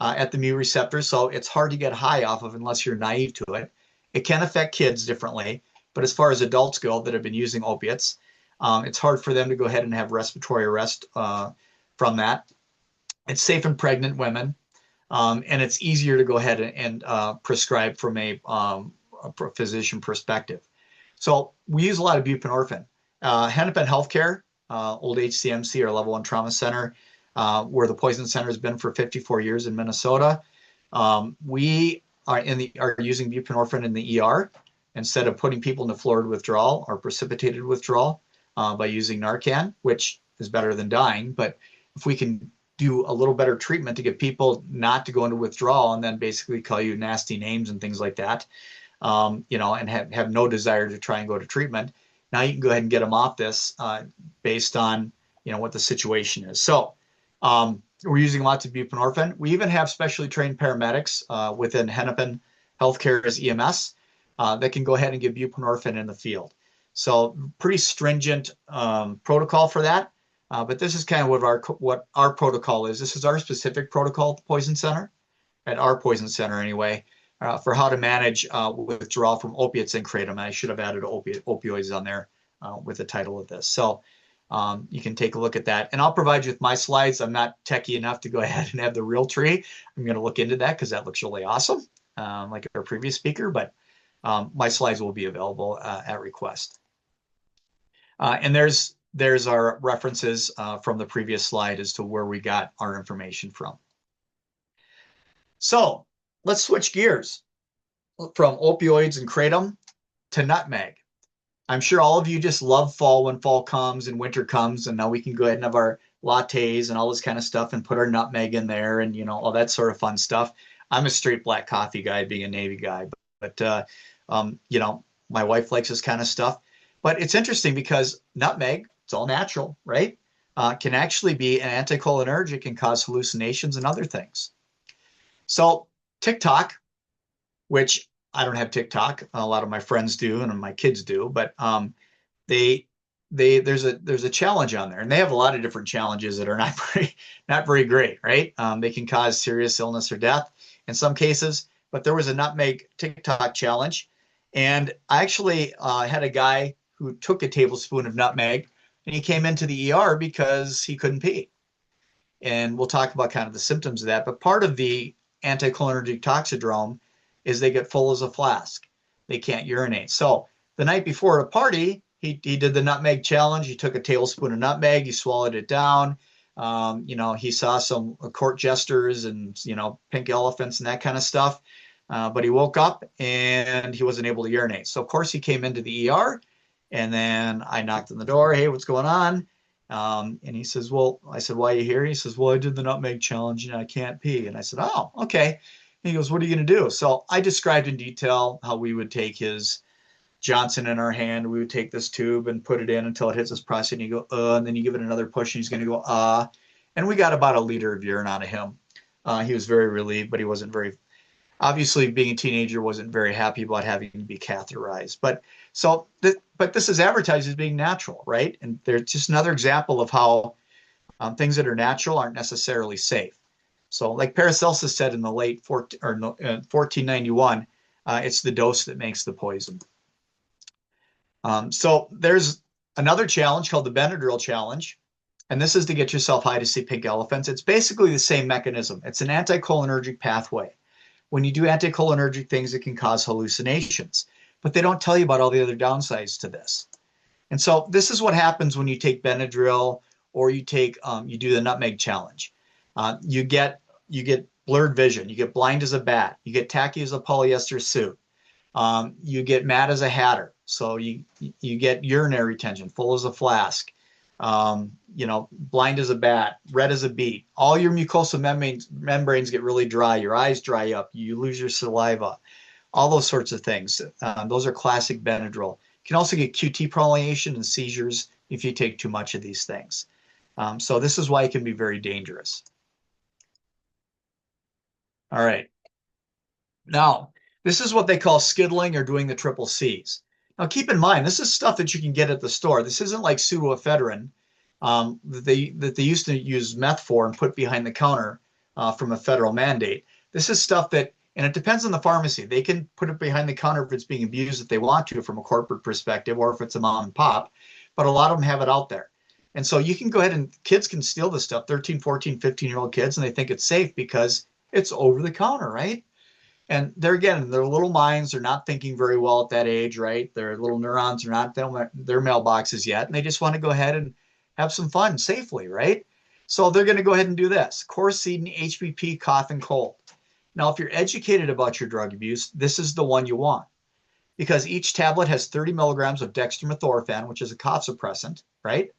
Speaker 3: at the mu receptor, so it's hard to get high off of unless you're naive to it. It can affect kids differently, but as far as adults go that have been using opiates, it's hard for them to go ahead and have respiratory arrest from that. It's safe in pregnant women. And it's easier to go ahead and prescribe from a physician perspective. So we use a lot of buprenorphine. Hennepin Healthcare, old HCMC, our level 1 trauma center, where the poison center has been for 54 years in Minnesota. We are using buprenorphine in the ER instead of putting people into fluid withdrawal or precipitated withdrawal by using Narcan, which is better than dying. But if we can do a little better treatment to get people not to go into withdrawal and then basically call you nasty names and things like that, and have no desire to try and go to treatment. Now you can go ahead and get them off this based on, what the situation is. So we're using lots of buprenorphine. We even have specially trained paramedics within Hennepin Healthcare's EMS that can go ahead and give buprenorphine in the field. So pretty stringent protocol for that. But this is kind of what our protocol is. This is our specific protocol at the Poison Center, at our Poison Center anyway, for how to manage withdrawal from opiates and kratom. I should have added opioids on there with the title of this. So you can take a look at that. And I'll provide you with my slides. I'm not techie enough to go ahead and have the real tree. I'm going to look into that because that looks really awesome. like our previous speaker, but my slides will be available at request. And there's our references from the previous slide as to where we got our information from. So let's switch gears from opioids and kratom to nutmeg. I'm sure all of you just love fall when fall comes and winter comes, and now we can go ahead and have our lattes and all this kind of stuff and put our nutmeg in there and, you know, all that sort of fun stuff. I'm a straight black coffee guy, being a Navy guy, but you know, my wife likes this kind of stuff. But it's interesting because nutmeg, it's all natural, right? Can actually be an anticholinergic and cause hallucinations and other things. So TikTok, which I don't have TikTok, a lot of my friends do and my kids do, but there's a challenge on there, and they have a lot of different challenges that are not very great, right? They can cause serious illness or death in some cases, but there was a nutmeg TikTok challenge, and I actually had a guy who took a tablespoon of nutmeg, and he came into the ER because he couldn't pee. And we'll talk about kind of the symptoms of that, but part of the anticholinergic toxidrome is they get full as a flask. They can't urinate. So the night before at a party, he did the nutmeg challenge. He took a tablespoon of nutmeg, he swallowed it down. You know, he saw some court jesters and, you know, pink elephants and that kind of stuff. But he woke up and he wasn't able to urinate. So of course he came into the ER, and then I knocked on the door. Hey, what's going on? And he says, well, I said, why are you here? He says, well, I did the nutmeg challenge and I can't pee. And I said, oh, okay. And he goes, what are you going to do? So I described in detail how we would take his Johnson in our hand. We would take this tube and put it in until it hits his prostate. And you go, and then you give it another push and he's going to go, and we got about a liter of urine out of him. He was very relieved, but he wasn't very, obviously being a teenager, wasn't very happy about having to be catheterized. But this is advertised as being natural, right? And there's just another example of how things that are natural aren't necessarily safe. So like Paracelsus said in the late 1491, it's the dose that makes the poison. So there's another challenge called the Benadryl challenge. And this is to get yourself high to see pink elephants. It's basically the same mechanism. It's an anticholinergic pathway. When you do anticholinergic things, it can cause hallucinations. But they don't tell you about all the other downsides to this. And so this is what happens when you take Benadryl or you take you do the nutmeg challenge. You get blurred vision. You get blind as a bat. You get tacky as a polyester suit. You get mad as a hatter. So you get urinary retention, full as a flask. You know, blind as a bat, red as a beet. All your mucosal membranes get really dry. Your eyes dry up. You lose your saliva. All those sorts of things. Those are classic Benadryl. You can also get QT prolongation and seizures if you take too much of these things. So this is why it can be very dangerous. All right. Now, this is what they call skiddling or doing the triple Cs. Now, keep in mind, this is stuff that you can get at the store. This isn't like pseudoephedrine that they used to use meth for and put behind the counter from a federal mandate. This is stuff that, and it depends on the pharmacy. They can put it behind the counter if it's being abused if they want to from a corporate perspective, or if it's a mom and pop, but a lot of them have it out there. And so you can go ahead and kids can steal this stuff, 13, 14, 15-year-old kids, and they think it's safe because it's over the counter, right? And they're, again, their little minds, they're not thinking very well at that age, right? Their little neurons are not their mailboxes yet, and they just want to go ahead and have some fun safely, right? So they're going to go ahead and do this. Coricidin, HBP, cough, and cold. Now, if you're educated about your drug abuse, this is the one you want, because each tablet has 30 milligrams of dextromethorphan, which is a cough suppressant, right?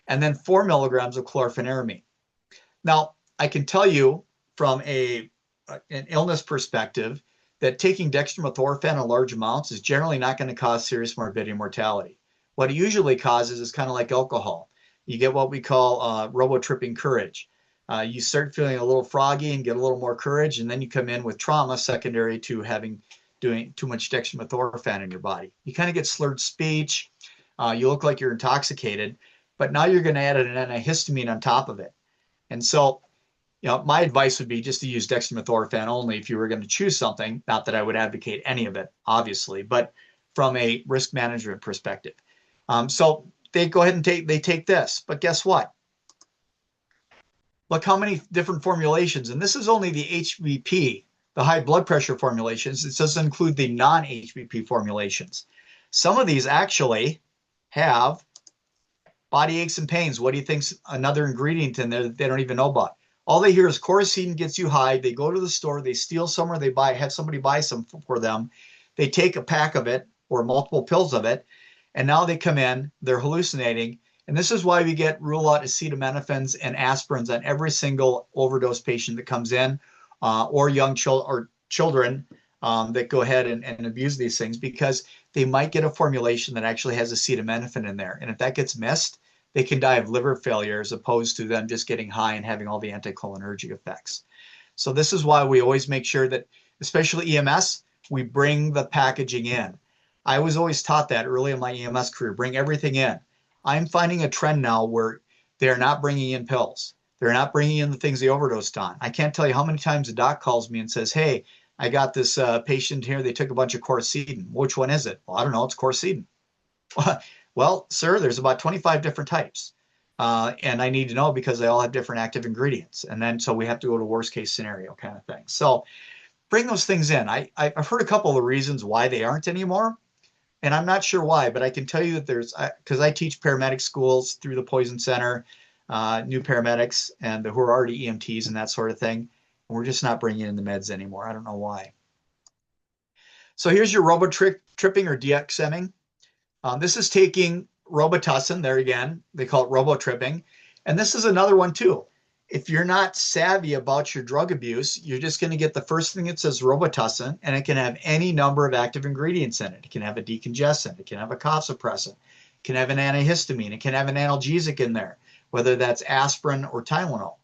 Speaker 3: And then 4 milligrams of chlorpheniramine. Now, I can tell you from an illness perspective that taking dextromethorphan in large amounts is generally not going to cause serious morbidity and mortality. What it usually causes is kind of like alcohol. You get what we call robo-tripping courage. You start feeling a little froggy and get a little more courage, and then you come in with trauma secondary to doing too much dextromethorphan in your body. You kind of get slurred speech. You look like you're intoxicated, but now you're going to add an antihistamine on top of it. And so, you know, my advice would be just to use dextromethorphan only if you were going to choose something. Not that I would advocate any of it, obviously, but from a risk management perspective. So they go ahead and take this, but guess what? Look how many different formulations, and this is only the HVP, the high blood pressure formulations. It doesn't include the non-HBP formulations. Some of these actually have body aches and pains. What do you think's another ingredient in there that they don't even know about? All they hear is Coracine gets you high. They go to the store, they steal somewhere, they have somebody buy some for them. They take a pack of it or multiple pills of it, and now they come in, they're hallucinating. And this is why we rule out acetaminophen and aspirins on every single overdose patient that comes in, or young children that go ahead and abuse these things, because they might get a formulation that actually has acetaminophen in there. And if that gets missed, they can die of liver failure as opposed to them just getting high and having all the anticholinergic effects. So this is why we always make sure that, especially EMS, we bring the packaging in. I was always taught that early in my EMS career, bring everything in. I'm finding a trend now where they're not bringing in pills. They're not bringing in the things they overdosed on. I can't tell you how many times a doc calls me and says, hey, I got this patient here. They took a bunch of Coracine. Which one is it? Well, I don't know. It's Coracine. Well, sir, there's about 25 different types. And I need to know because they all have different active ingredients. And then so we have to go to worst case scenario kind of thing. So bring those things in. I've heard a couple of the reasons why they aren't anymore. And I'm not sure why, but I can tell you that there's, because I teach paramedic schools through the Poison Center, new paramedics and who are already EMTs and that sort of thing. And we're just not bringing in the meds anymore. I don't know why. So here's your robotripping or DXMing. This is taking Robitussin, there again, they call it robotripping. And this is another one too. If you're not savvy about your drug abuse, you're just going to get the first thing that says Robitussin, and it can have any number of active ingredients in it. It can have a decongestant, it can have a cough suppressant, it can have an antihistamine, it can have an analgesic in there, whether that's aspirin or Tylenol,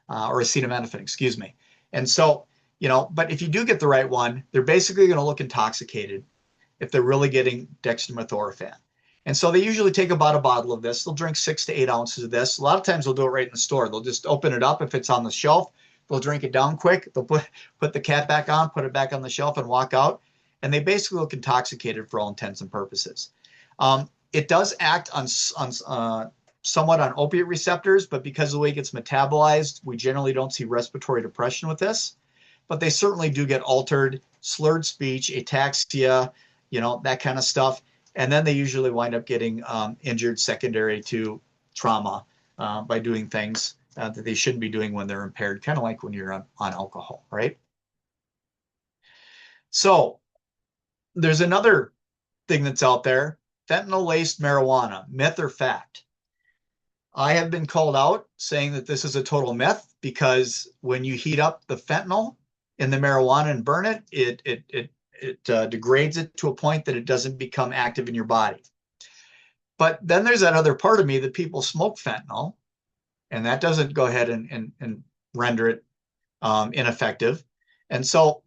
Speaker 3: or acetaminophen, excuse me. And so, you know, but if you do get the right one, they're basically going to look intoxicated if they're really getting dextromethorphan. And so they usually take about a bottle of this. They'll drink 6 to 8 ounces of this. A lot of times they'll do it right in the store. They'll just open it up if it's on the shelf. They'll drink it down quick. They'll put the cap back on, put it back on the shelf and walk out. And they basically look intoxicated for all intents and purposes. It does act on somewhat on opiate receptors, but because of the way it gets metabolized, we generally don't see respiratory depression with this. But they certainly do get altered, slurred speech, ataxia, you know, that kind of stuff. And then they usually wind up getting injured secondary to trauma by doing things that they shouldn't be doing when they're impaired, kind of like when you're on alcohol, right? So there's another thing that's out there, fentanyl-laced marijuana, myth or fact. I have been called out saying that this is a total myth because when you heat up the fentanyl in the marijuana and burn it, it degrades it to a point that it doesn't become active in your body. But then there's that other part of me that people smoke fentanyl, and that doesn't go ahead and render it ineffective. And so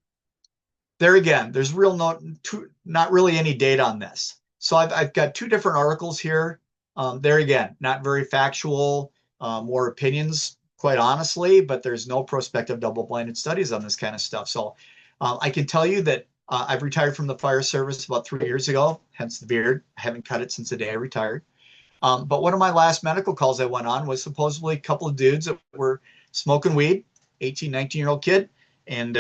Speaker 3: there again, there's not really any data on this. So I've got 2 different articles here. There again, not very factual, more opinions, quite honestly, but there's no prospective double-blinded studies on this kind of stuff. So I can tell you that I've retired from the fire service about 3 years ago, hence the beard. I haven't cut it since the day I retired. But one of my last medical calls I went on was supposedly a couple of dudes that were smoking weed, 18, 19-year-old kid. And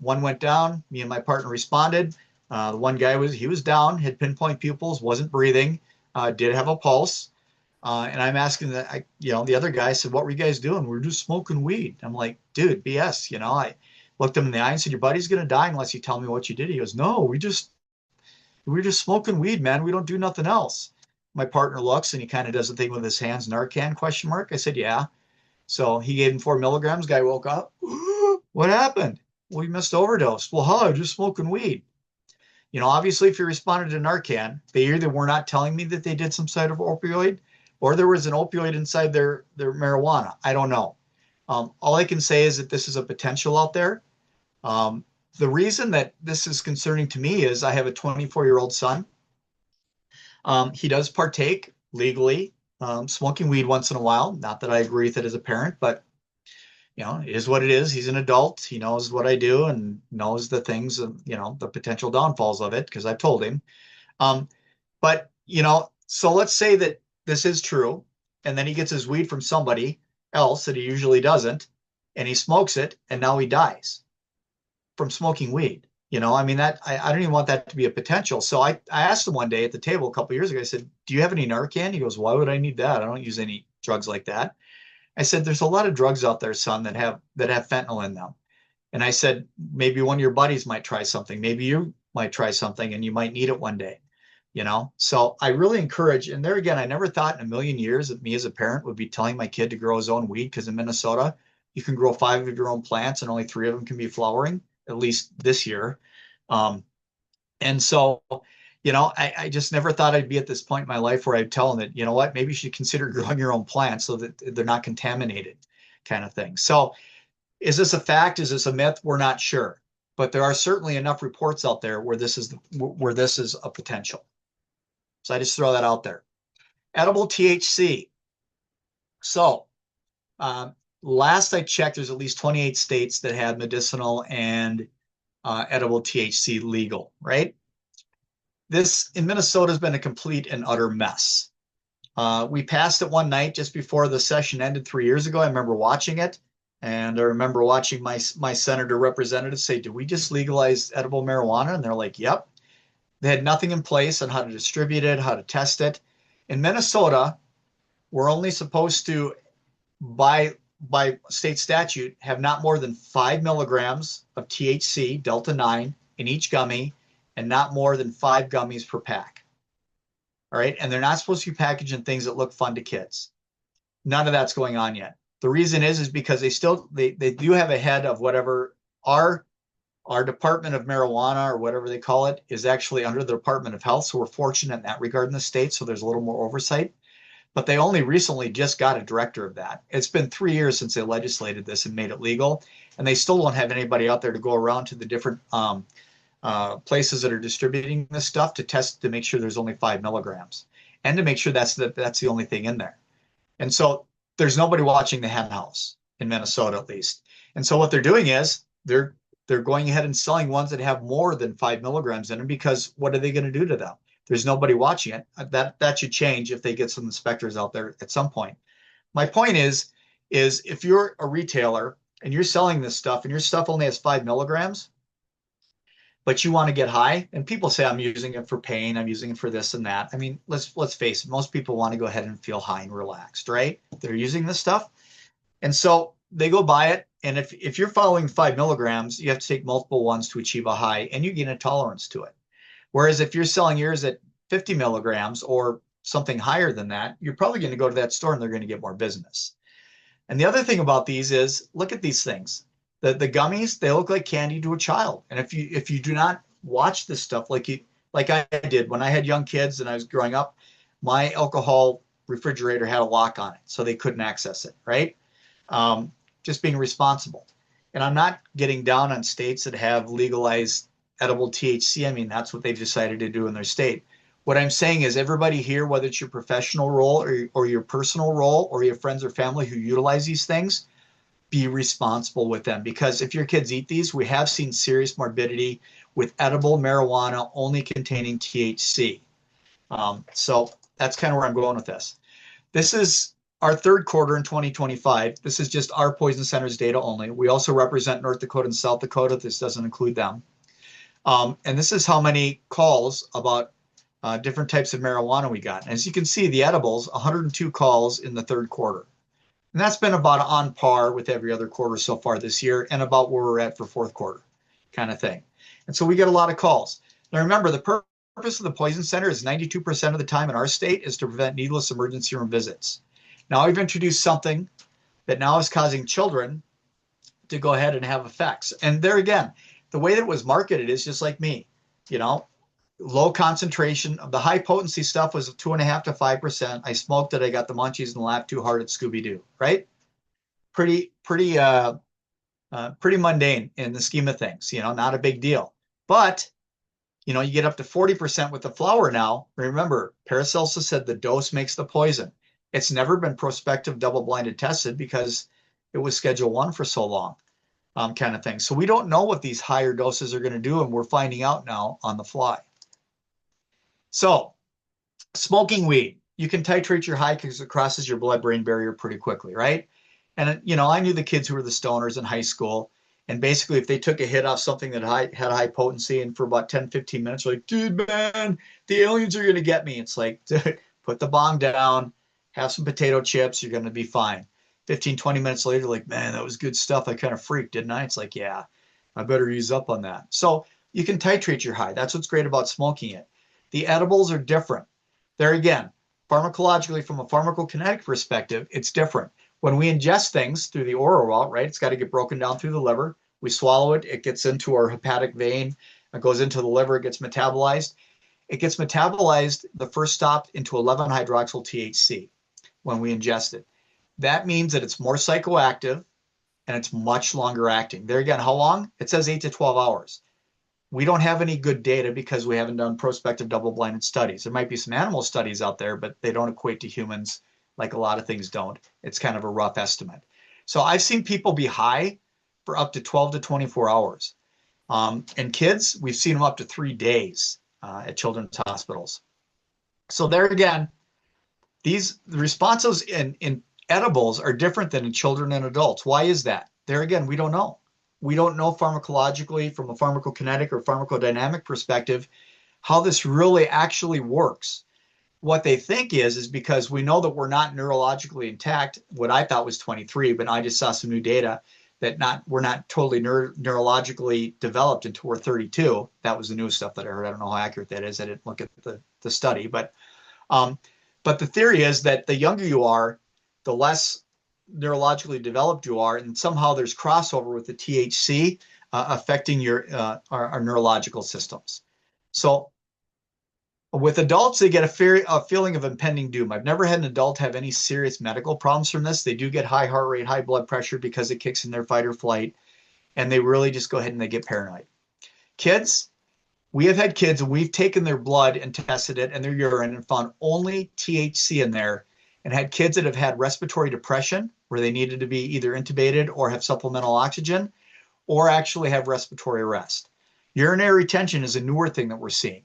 Speaker 3: one went down. Me and my partner responded. The one guy was down, had pinpoint pupils, wasn't breathing, did have a pulse. And I'm asking the other guy said, what were you guys doing? We're just smoking weed. I'm like, dude, BS, you know, I looked him in the eye and said, your buddy's going to die unless you tell me what you did. He goes, no, we're just smoking weed, man. We don't do nothing else. My partner looks and he kind of does the thing with his hands, Narcan, question mark. I said, yeah. So he gave him 4 milligrams. Guy woke up. What happened? Well, he missed overdose. Well, how? Just smoking weed. You know, obviously, if you responded to Narcan, they either were not telling me that they did some side of opioid or there was an opioid inside their marijuana. I don't know. All I can say is that this is a potential out there. The reason that this is concerning to me is I have a 24-year-old son. He does partake legally, smoking weed once in a while. Not that I agree with it as a parent, but you know, it is what it is. He's an adult. He knows what I do and knows the things, you know, the potential downfalls of it because I've told him. But, you know, so let's say that this is true and then he gets his weed from somebody else that he usually doesn't and he smokes it and now he dies. from smoking weed. You know, I mean, that I don't even want that to be a potential. So I asked him one day at the table a couple of years ago, I said, do you have any Narcan? He goes, why would I need that? I don't use any drugs like that. I said, there's a lot of drugs out there, son, that have fentanyl in them. And I said, maybe one of your buddies might try something. Maybe you might try something and you might need it one day, you know? So I really encourage, and there again, I never thought in a million years that me as a parent would be telling my kid to grow his own weed, because in Minnesota, you can grow 5 of your own plants and only 3 of them can be flowering, at least this year. And so, you know, I just never thought I'd be at this point in my life where I'd tell them that, you know what, maybe you should consider growing your own plants so that they're not contaminated, kind of thing. So is this a fact? Is this a myth? We're not sure, but there are certainly enough reports out there where this is a potential. So I just throw that out there. Edible THC. So last I checked, there's at least 28 states that have medicinal and edible THC legal, right? This in Minnesota has been a complete and utter mess. We passed it one night just before the session ended 3 years ago. I remember watching it, and I remember watching my senator representative say, did we just legalize edible marijuana? And they're like, yep. They had nothing in place on how to distribute it, how to test it. In Minnesota, we're only supposed to, by state statute, have not more than 5 milligrams of THC, Delta 9, in each gummy, and not more than 5 gummies per pack. All right. And they're not supposed to be packaged in things that look fun to kids. None of that's going on yet. The reason is because they do have a head of whatever our Department of Marijuana, or whatever they call it, is actually under the Department of Health. So we're fortunate in that regard in the state. So there's a little more oversight. But they only recently just got a director of that. It's been 3 years since they legislated this and made it legal. And they still don't have anybody out there to go around to the different places that are distributing this stuff to test to make sure there's only 5 milligrams and to make sure that's the only thing in there. And so there's nobody watching the hen house in Minnesota, at least. And so what they're doing is they're going ahead and selling ones that have more than 5 milligrams in them, because what are they going to do to them? There's nobody watching it. That should change if they get some inspectors out there at some point. My point is if you're a retailer and you're selling this stuff and your stuff only has 5 milligrams, but you want to get high, and people say, I'm using it for pain, I'm using it for this and that. I mean, let's face it, most people want to go ahead and feel high and relaxed, right? They're using this stuff. And so they go buy it. And if you're following 5 milligrams, you have to take multiple ones to achieve a high, and you gain a tolerance to it. Whereas if you're selling yours at 50 milligrams or something higher than that, you're probably going to go to that store and they're going to get more business. And the other thing about these is, look at these things. The gummies, they look like candy to a child. And if you do not watch this stuff like I did when I had young kids and I was growing up, my alcohol refrigerator had a lock on it, so they couldn't access it, right? Just being responsible. And I'm not getting down on states that have legalized edible THC. I mean, that's what they've decided to do in their state. What I'm saying is, everybody here, whether it's your professional role or your personal role or your friends or family who utilize these things, be responsible with them. Because if your kids eat these, we have seen serious morbidity with edible marijuana only containing THC. So that's kind of where I'm going with this. This is our third quarter in 2025. This is just our Poison Center's data only. We also represent North Dakota and South Dakota. This doesn't include them. And this is how many calls about different types of marijuana we got. And as you can see, the edibles, 102 calls in the third quarter. And that's been about on par with every other quarter so far this year, and about where we're at for fourth quarter kind of thing. And so we get a lot of calls. Now remember, the purpose of the Poison Center is 92% of the time in our state is to prevent needless emergency room visits. Now we've introduced something that now is causing children to go ahead and have effects. And there again, the way that it was marketed is just like me, you know, low concentration of the high potency stuff was 2.5 to 5%. I smoked it. I got the munchies and laughed too hard at Scooby-Doo, right? Pretty mundane in the scheme of things, you know, not a big deal. But, you know, you get up to 40% with the flower now. Remember, Paracelsus said the dose makes the poison. It's never been prospective double-blinded tested because it was Schedule 1 for so long, kind of thing. So we don't know what these higher doses are going to do, and we're finding out now on the fly. So smoking weed, you can titrate your high because it crosses your blood-brain barrier pretty quickly, right? And, you know, I knew the kids who were the stoners in high school, And basically, if they took a hit off something that had high potency and for about 10, 15 minutes, like, dude, man, the aliens are going to get me. It's like, dude, put the bong down, have some potato chips, you're going to be fine. 15, 20 minutes later, like, man, that was good stuff. I kind of freaked, didn't I? It's like, yeah, I better ease up on that. So you can titrate your high. That's what's great about smoking it. The edibles are different. There again, pharmacologically, from a pharmacokinetic perspective, it's different. When we ingest things through the oral route, right, it's got to get broken down through the liver. We swallow it. It gets into our hepatic vein. It goes into the liver. It gets metabolized. It gets metabolized, the first stop, into 11-hydroxyl THC when we ingest it. That means that it's more psychoactive and it's much longer acting. There again, how long? It says 8 to 12 hours. We don't have any good data because we haven't done prospective double-blinded studies. There might be some animal studies out there, but they don't equate to humans like a lot of things don't. It's kind of a rough estimate. So I've seen people be high for up to 12 to 24 hours. And kids, we've seen them up to 3 days at children's hospitals. So there again, the responses in edibles are different than in children and adults. Why is that? There again, we don't know. We don't know pharmacologically, from a pharmacokinetic or pharmacodynamic perspective, how this really actually works. What they think is because we know that we're not neurologically intact. What I thought was 23, but I just saw some new data that we're not totally neurologically developed until we're 32. That was the new stuff that I heard. I don't know how accurate that is. I didn't look at the study, but the theory is that the younger you are, the less neurologically developed you are, and somehow there's crossover with the THC affecting our neurological systems. So with adults, they get a feeling of impending doom. I've never had an adult have any serious medical problems from this. They do get high heart rate, high blood pressure because it kicks in their fight or flight, and they really just go ahead and they get paranoid. Kids, we have had kids, and we've taken their blood and tested it and their urine and found only THC in there, and had kids that have had respiratory depression where they needed to be either intubated or have supplemental oxygen or actually have respiratory arrest. Urinary retention is a newer thing that we're seeing.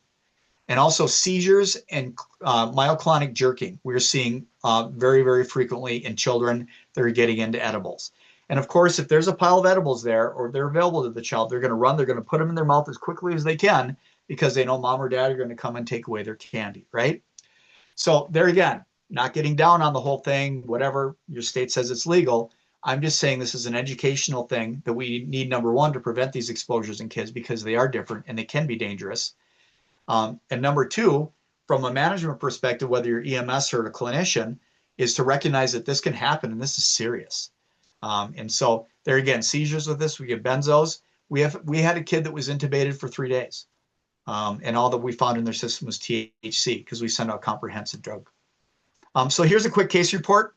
Speaker 3: And also seizures and myoclonic jerking we're seeing very, very frequently in children that are getting into edibles. And of course, if there's a pile of edibles there or they're available to the child, they're going to run, they're going to put them in their mouth as quickly as they can because they know mom or dad are going to come and take away their candy, right? So there again, not getting down on the whole thing, whatever your state says it's legal. I'm just saying this is an educational thing that we need, number one, to prevent these exposures in kids because they are different and they can be dangerous. And number two, from a management perspective, whether you're EMS or a clinician, is to recognize that this can happen and this is serious. And so there again, seizures with this, we get benzos. We had a kid that was intubated for 3 days. And all that we found in their system was THC because we send out comprehensive drug. So here's a quick case report.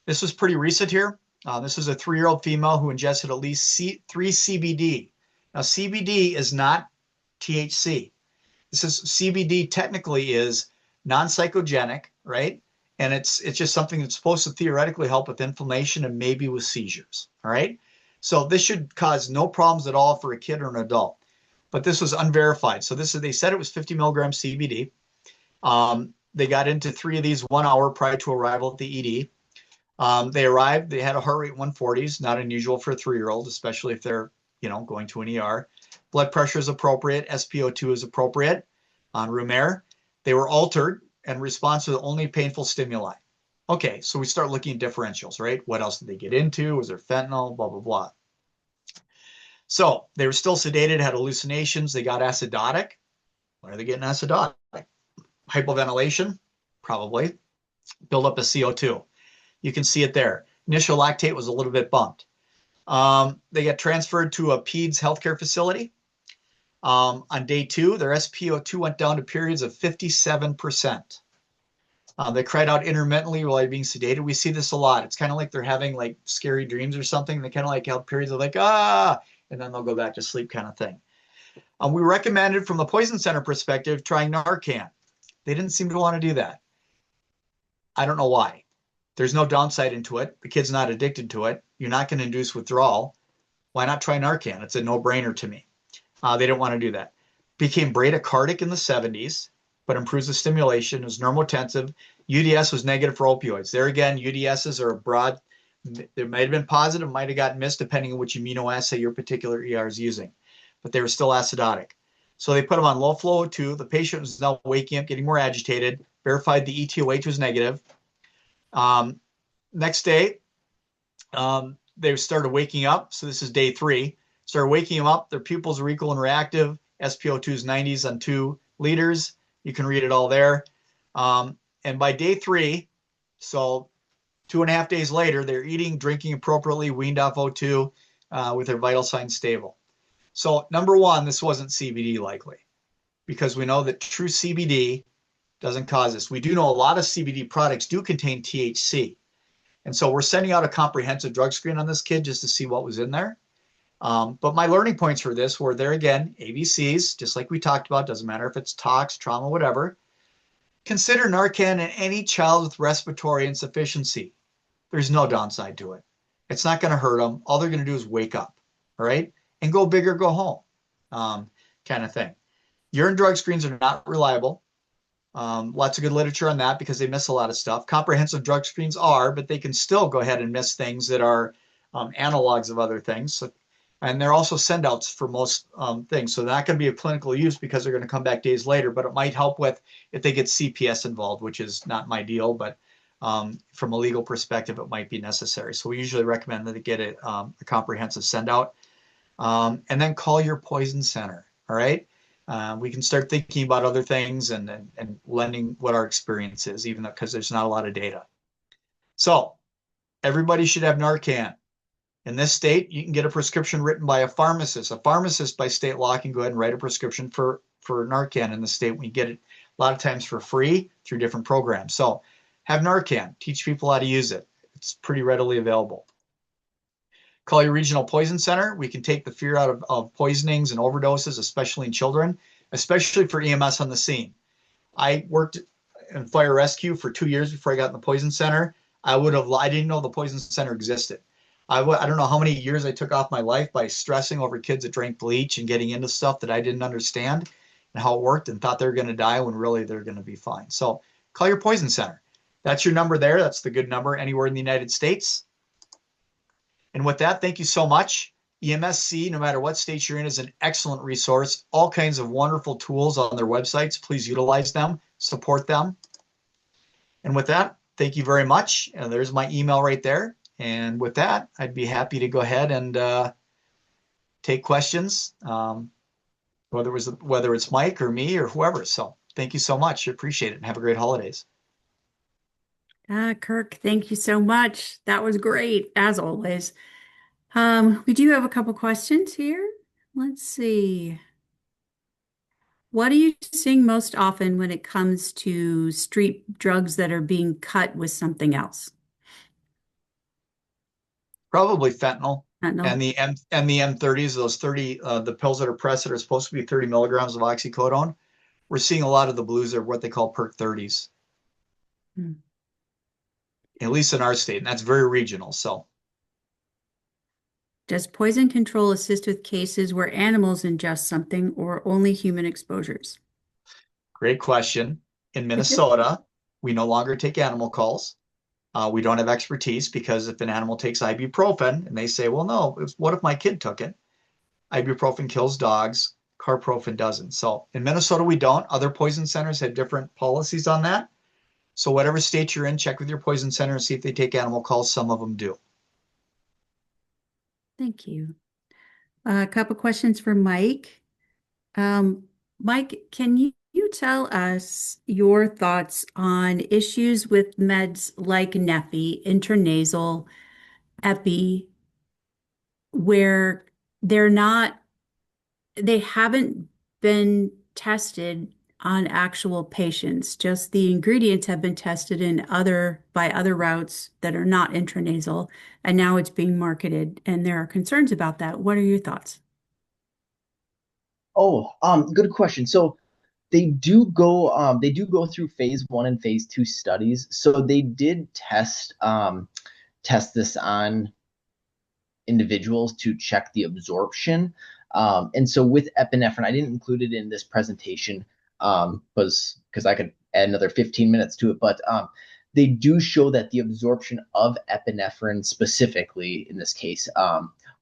Speaker 3: This was pretty recent here. This is a 3-year-old female who ingested at least 3 CBD. Now CBD is not THC. This is CBD technically is non-psychogenic, right? And it's just something that's supposed to theoretically help with inflammation and maybe with seizures, all right? So this should cause no problems at all for a kid or an adult. But this was unverified. So they said it was 50 milligrams CBD. They got into 3 of these 1 hour prior to arrival at the ED. They arrived, they had a heart rate 140s, not unusual for a 3-year-old, especially if they're, going to an ER. Blood pressure is appropriate. SpO2 is appropriate on room air. They were altered and response to only painful stimuli. Okay, so we start looking at differentials, right? What else did they get into? Was there fentanyl? Blah, blah, blah. So they were still sedated, had hallucinations. They got acidotic. Why are they getting acidotic? Hypoventilation, probably. Build up a CO2. You can see it there. Initial lactate was a little bit bumped. They got transferred to a Peds healthcare facility. On day 2, their SpO2 went down to periods of 57%. They cried out intermittently while being sedated. We see this a lot. It's kind of like they're having like scary dreams or something. They kind of like have periods of like, and then they'll go back to sleep kind of thing. We recommended from the Poison Center perspective trying Narcan. They didn't seem to want to do that. I don't know why. There's no downside into it. The kid's not addicted to it. You're not going to induce withdrawal. Why not try Narcan? It's a no-brainer to me. They didn't want to do that. Became bradycardic in the 70s, but improves the stimulation, is normotensive. UDS was negative for opioids. There again, UDSs are a broad There might have been positive, might have gotten missed depending on which immunoassay your particular ER is using, but they were still acidotic. So they put them on low flow O2. The patient was now waking up, getting more agitated, verified the ETOH was negative. Next day, they started waking up. So this is day 3. Started waking them up. Their pupils are equal and reactive. SpO2 is 90s on 2 liters. You can read it all there. And by day 3, so 2.5 days later, they're eating, drinking appropriately, weaned off O2 with their vital signs stable. So number 1, this wasn't CBD likely, because we know that true CBD doesn't cause this. We do know a lot of CBD products do contain THC. And so we're sending out a comprehensive drug screen on this kid just to see what was in there. But my learning points for this were there again, ABCs, just like we talked about, doesn't matter if it's tox, trauma, whatever. Consider Narcan in any child with respiratory insufficiency. There's no downside to it. It's not going to hurt them. All they're going to do is wake up, all right? And go big or go home, kind of thing. Urine drug screens are not reliable. Lots of good literature on that because they miss a lot of stuff. Comprehensive drug screens are, but they can still go ahead and miss things that are analogs of other things. So, and they're also send-outs for most things. So they're not going to be a clinical use because they're going to come back days later, but it might help with if they get CPS involved, which is not my deal, but from a legal perspective, it might be necessary. So we usually recommend that they get a comprehensive send-out. And then call your poison center, all right? We can start thinking about other things and lending what our experience is, even though because there's not a lot of data. So everybody should have Narcan. In this state, you can get a prescription written by a pharmacist. A pharmacist by state law can go ahead and write a prescription for Narcan in the state. We get it a lot of times for free through different programs. So have Narcan. Teach people how to use it. It's pretty readily available. Call your regional poison center. We can take the fear out of poisonings and overdoses, especially in children, especially for EMS on the scene. I worked in fire rescue for 2 years before I got in the poison center. I didn't know the poison center existed. I don't know how many years I took off my life by stressing over kids that drank bleach and getting into stuff that I didn't understand and how it worked and thought they were going to die when really they're going to be fine. So call your poison center. That's your number there. That's the good number anywhere in the United States. And with that, thank you so much. EMSC, no matter what state you're in, is an excellent resource. All kinds of wonderful tools on their websites. Please utilize them, support them. And with that, thank you very much. And there's my email right there. And with that, I'd be happy to go ahead and take questions, whether it's Mike or me or whoever. So thank you so much. I appreciate it and have a great holidays.
Speaker 1: Kirk, thank you so much. That was great, as always. We do have a couple questions here. Let's see. What are you seeing most often when it comes to street drugs that are being cut with something else?
Speaker 3: Probably fentanyl.
Speaker 1: Fentanyl.
Speaker 3: And the M30s, those 30, the pills that are pressed that are supposed to be 30 milligrams of oxycodone. We're seeing a lot of the blues are what they call perk 30s. At least in our state, and that's very regional. So,
Speaker 1: does poison control assist with cases where animals ingest something or only human exposures?
Speaker 3: Great question. In Minnesota, we no longer take animal calls. We don't have expertise because if an animal takes ibuprofen and they say, well, no, what if my kid took it? Ibuprofen kills dogs, carprofen doesn't. So in Minnesota, we don't. Other poison centers have different policies on that. So whatever state you're in, check with your poison center and see if they take animal calls. Some of them do.
Speaker 1: Thank you. A couple questions for Mike. Mike, can you tell us your thoughts on issues with meds like Neffy, intranasal, epi, where they haven't been tested on actual patients, just the ingredients have been tested by other routes that are not intranasal, and now it's being marketed, and there are concerns about that. What are your thoughts?
Speaker 2: Oh, good question. So they do go through phase 1 and phase 2 studies. So they did test this on individuals to check the absorption. And so with epinephrine, I didn't include it in this presentation because I could add another 15 minutes to it. But they do show that the absorption of epinephrine specifically in this case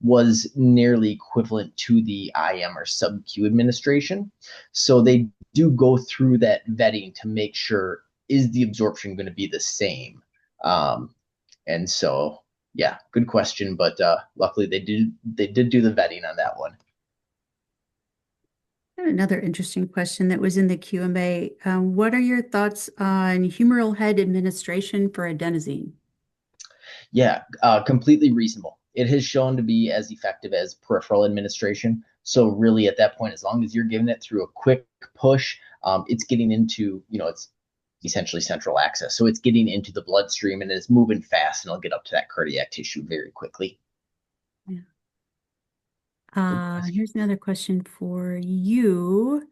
Speaker 2: was nearly equivalent to the IM or sub-Q administration. So they do go through that vetting to make sure, is the absorption going to be the same? And so, yeah, good question. But luckily they did do the vetting on that one.
Speaker 1: Another interesting question that was in the Q&A. What are your thoughts on humeral head administration for adenosine?
Speaker 2: Yeah, completely reasonable. It has shown to be as effective as peripheral administration. So really at that point, as long as you're giving it through a quick push, it's getting into, it's essentially central access. So it's getting into the bloodstream and it's moving fast and it'll get up to that cardiac tissue very quickly.
Speaker 1: Yeah. Here's another question for you.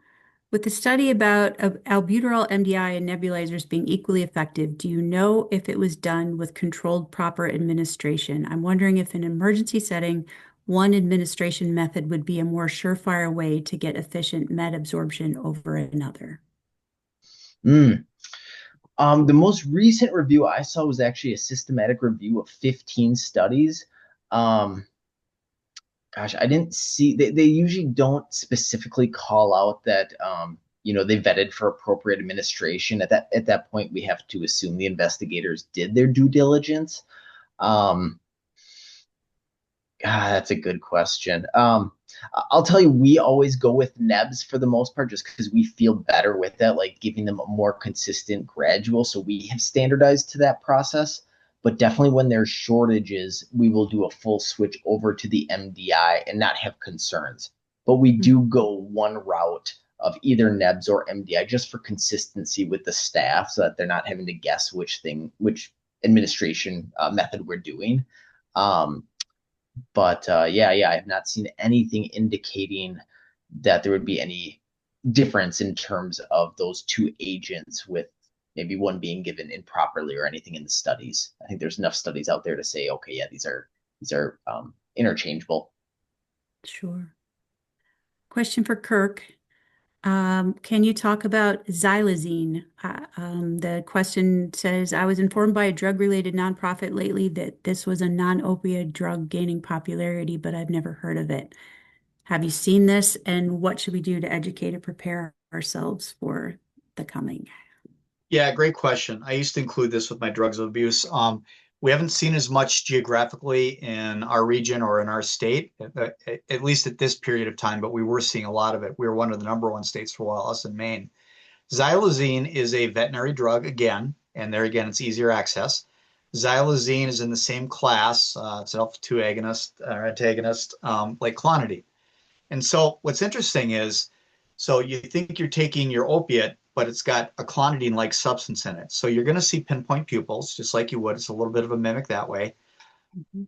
Speaker 1: With the study about albuterol MDI and nebulizers being equally effective, do you know if it was done with controlled proper administration? I'm wondering if in an emergency setting, one administration method would be a more surefire way to get efficient med absorption over another.
Speaker 2: The most recent review I saw was actually a systematic review of 15 studies. Gosh, I didn't see, they usually don't specifically call out that they vetted for appropriate administration. At that point, we have to assume the investigators did their due diligence. That's a good question. I'll tell you, we always go with nebs for the most part, just because we feel better with that, like giving them a more consistent gradual. So we have standardized to that process. But definitely when there's shortages, we will do a full switch over to the MDI and not have concerns. But we do go one route of either nebs or MDI just for consistency with the staff so that they're not having to guess which administration method we're doing. But I have not seen anything indicating that there would be any difference in terms of those two agents, with maybe one being given improperly or anything in the studies. I think there's enough studies out there to say, okay, yeah, these are interchangeable.
Speaker 1: Sure. Question for Kirk. Can you talk about xylazine? The question says, I was informed by a drug-related nonprofit lately that this was a non-opioid drug gaining popularity, but I've never heard of it. Have you seen this, and what should we do to educate and prepare ourselves for the coming?
Speaker 3: Yeah, great question. I used to include this with my drugs of abuse. We haven't seen as much geographically in our region or in our state, at least at this period of time, but we were seeing a lot of it. We were one of the number one states for a while, us in Maine. Xylazine is a veterinary drug again, and there again, it's easier access. Xylazine is in the same class. It's an alpha-2 agonist or antagonist, like clonidine. And so what's interesting is, so you think you're taking your opiate, but it's got a clonidine-like substance in it. So you're going to see pinpoint pupils, just like you would. It's a little bit of a mimic that way.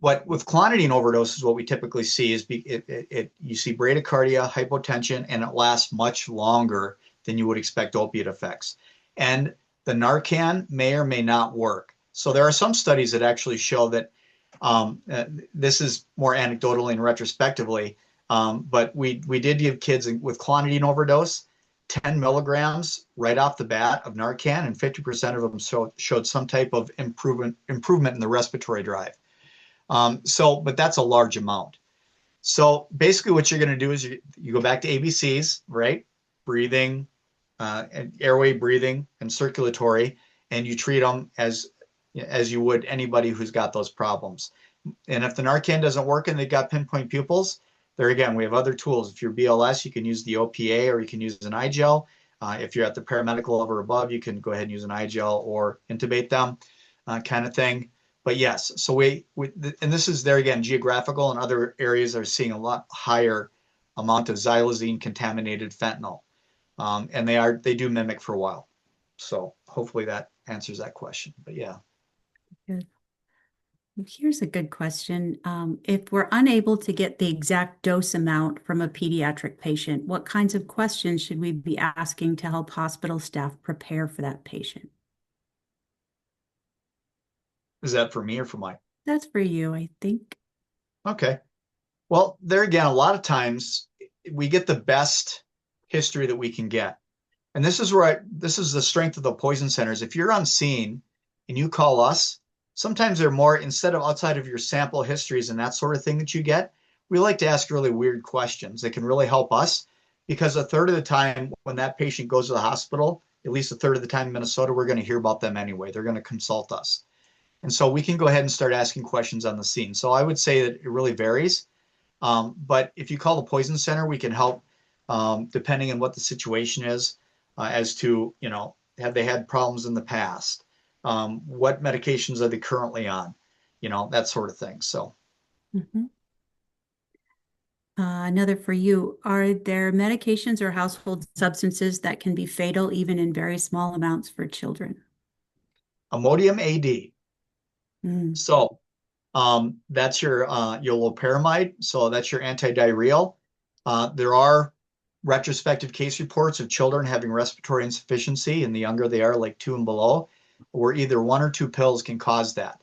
Speaker 3: But with clonidine overdoses, what we typically see is you see bradycardia, hypotension, and it lasts much longer than you would expect opiate effects. And the Narcan may or may not work. So there are some studies that actually show that this is more anecdotally and retrospectively, but we did give kids with clonidine overdose 10 milligrams right off the bat of Narcan, and 50% of them showed some type of improvement in the respiratory drive. But that's a large amount. So basically what you're going to do is you go back to ABCs, right? Breathing, airway breathing, and circulatory, and you treat them as you would anybody who's got those problems. And if the Narcan doesn't work and they've got pinpoint pupils, there again, we have other tools. If you're BLS, you can use the OPA or you can use an iGel. If you're at the paramedical level or above, you can go ahead and use an iGel or intubate them, kind of thing. But yes, so and this is there again, geographical, and other areas are seeing a lot higher amount of xylazine contaminated fentanyl. And they do mimic for a while. So hopefully that answers that question. But yeah.
Speaker 1: Good. Here's a good question. If we're unable to get the exact dose amount from a pediatric patient, what kinds of questions should we be asking to help hospital staff prepare for that patient?
Speaker 3: Is that for me or for Mike?
Speaker 1: That's for you, I think.
Speaker 3: Okay. Well, there again, a lot of times we get the best history that we can get. And this is the strength of the poison centers. If you're on scene and you call us, sometimes they're more, instead of outside of your sample histories and that sort of thing that you get, we like to ask really weird questions that can really help us, because a third of the time when that patient goes to the hospital, at least a third of the time in Minnesota, we're going to hear about them anyway. They're going to consult us. And so we can go ahead and start asking questions on the scene. So I would say that it really varies. But if you call the Poison Center, we can help depending on what the situation is as to, have they had problems in the past? What medications are they currently on? That sort of thing. So.
Speaker 1: Mhm. Another for you. Are there medications or household substances that can be fatal even in very small amounts for children?
Speaker 3: Imodium AD.
Speaker 1: Mm.
Speaker 3: So that's your loperamide. So that's your antidiarrheal. There are retrospective case reports of children having respiratory insufficiency, and the younger they are, like 2 and below, where either 1 or 2 pills can cause that.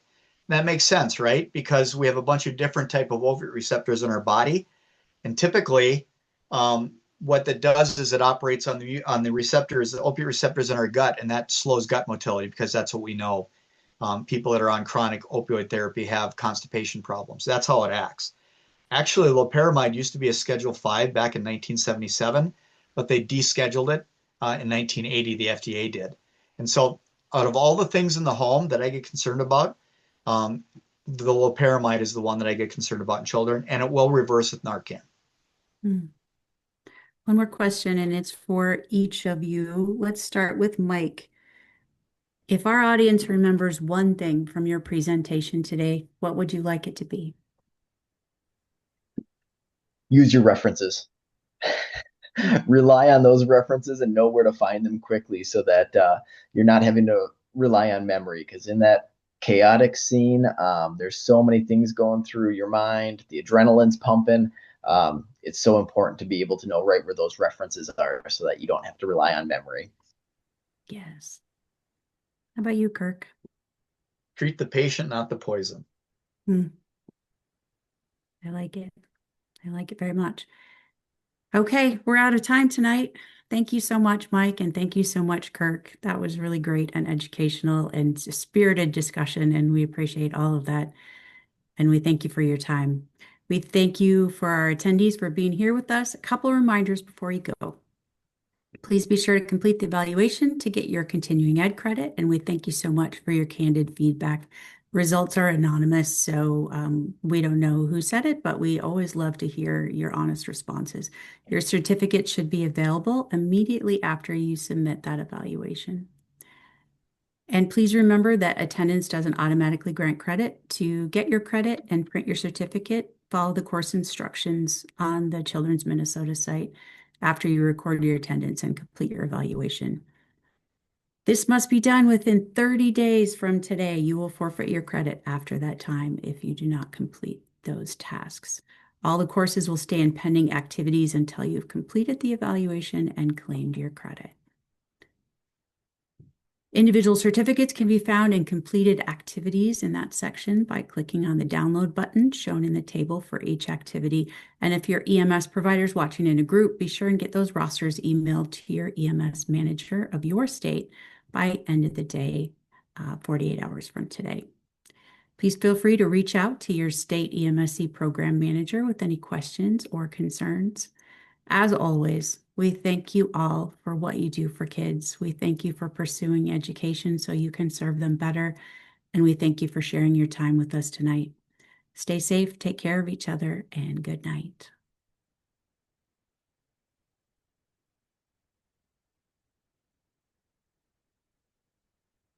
Speaker 3: That makes sense, right? Because we have a bunch of different type of opiate receptors in our body, and typically, what that does is it operates on the receptors, the opiate receptors in our gut, and that slows gut motility, because that's what we know. People that are on chronic opioid therapy have constipation problems. That's how it acts. Actually, loperamide used to be a Schedule 5 back in 1977, but they descheduled it in 1980, the FDA did. And so out of all the things in the home that I get concerned about, the loperamide is the one that I get concerned about in children, and it will reverse with Narcan.
Speaker 1: Mm. One more question, and it's for each of you. Let's start with Mike. If our audience remembers one thing from your presentation today, what would you like it to be?
Speaker 2: Use your references. Rely on those references and know where to find them quickly, so that you're not having to rely on memory, because in that chaotic scene, there's so many things going through your mind. The adrenaline's pumping. It's so important to be able to know right where those references are, so that you don't have to rely on memory.
Speaker 1: Yes. How about you, Kirk?
Speaker 3: Treat the patient, not the poison.
Speaker 1: I like it. I like it very much. Okay, we're out of time tonight. Thank you so much, Mike, and thank you so much, Kirk. That was really great and educational and spirited discussion, and we appreciate all of that. And we thank you for your time. We thank you for our attendees for being here with us. A couple of reminders before you go. Please be sure to complete the evaluation to get your continuing ed credit, and we thank you so much for your candid feedback. Results are anonymous, so we don't know who said it, but we always love to hear your honest responses. Your certificate should be available immediately after you submit that evaluation. And please remember that attendance doesn't automatically grant credit. To get your credit and print your certificate, follow the course instructions on the Children's Minnesota site after you record your attendance and complete your evaluation. This must be done within 30 days from today. You will forfeit your credit after that time if you do not complete those tasks. All the courses will stay in pending activities until you've completed the evaluation and claimed your credit. Individual certificates can be found in completed activities in that section by clicking on the download button shown in the table for each activity. And if your EMS provider is watching in a group, be sure and get those rosters emailed to your EMS manager of your state by end of the day, 48 hours from today. Please feel free to reach out to your state EMSC program manager with any questions or concerns. As always, we thank you all for what you do for kids. We thank you for pursuing education so you can serve them better. And we thank you for sharing your time with us tonight. Stay safe, take care of each other, and good night.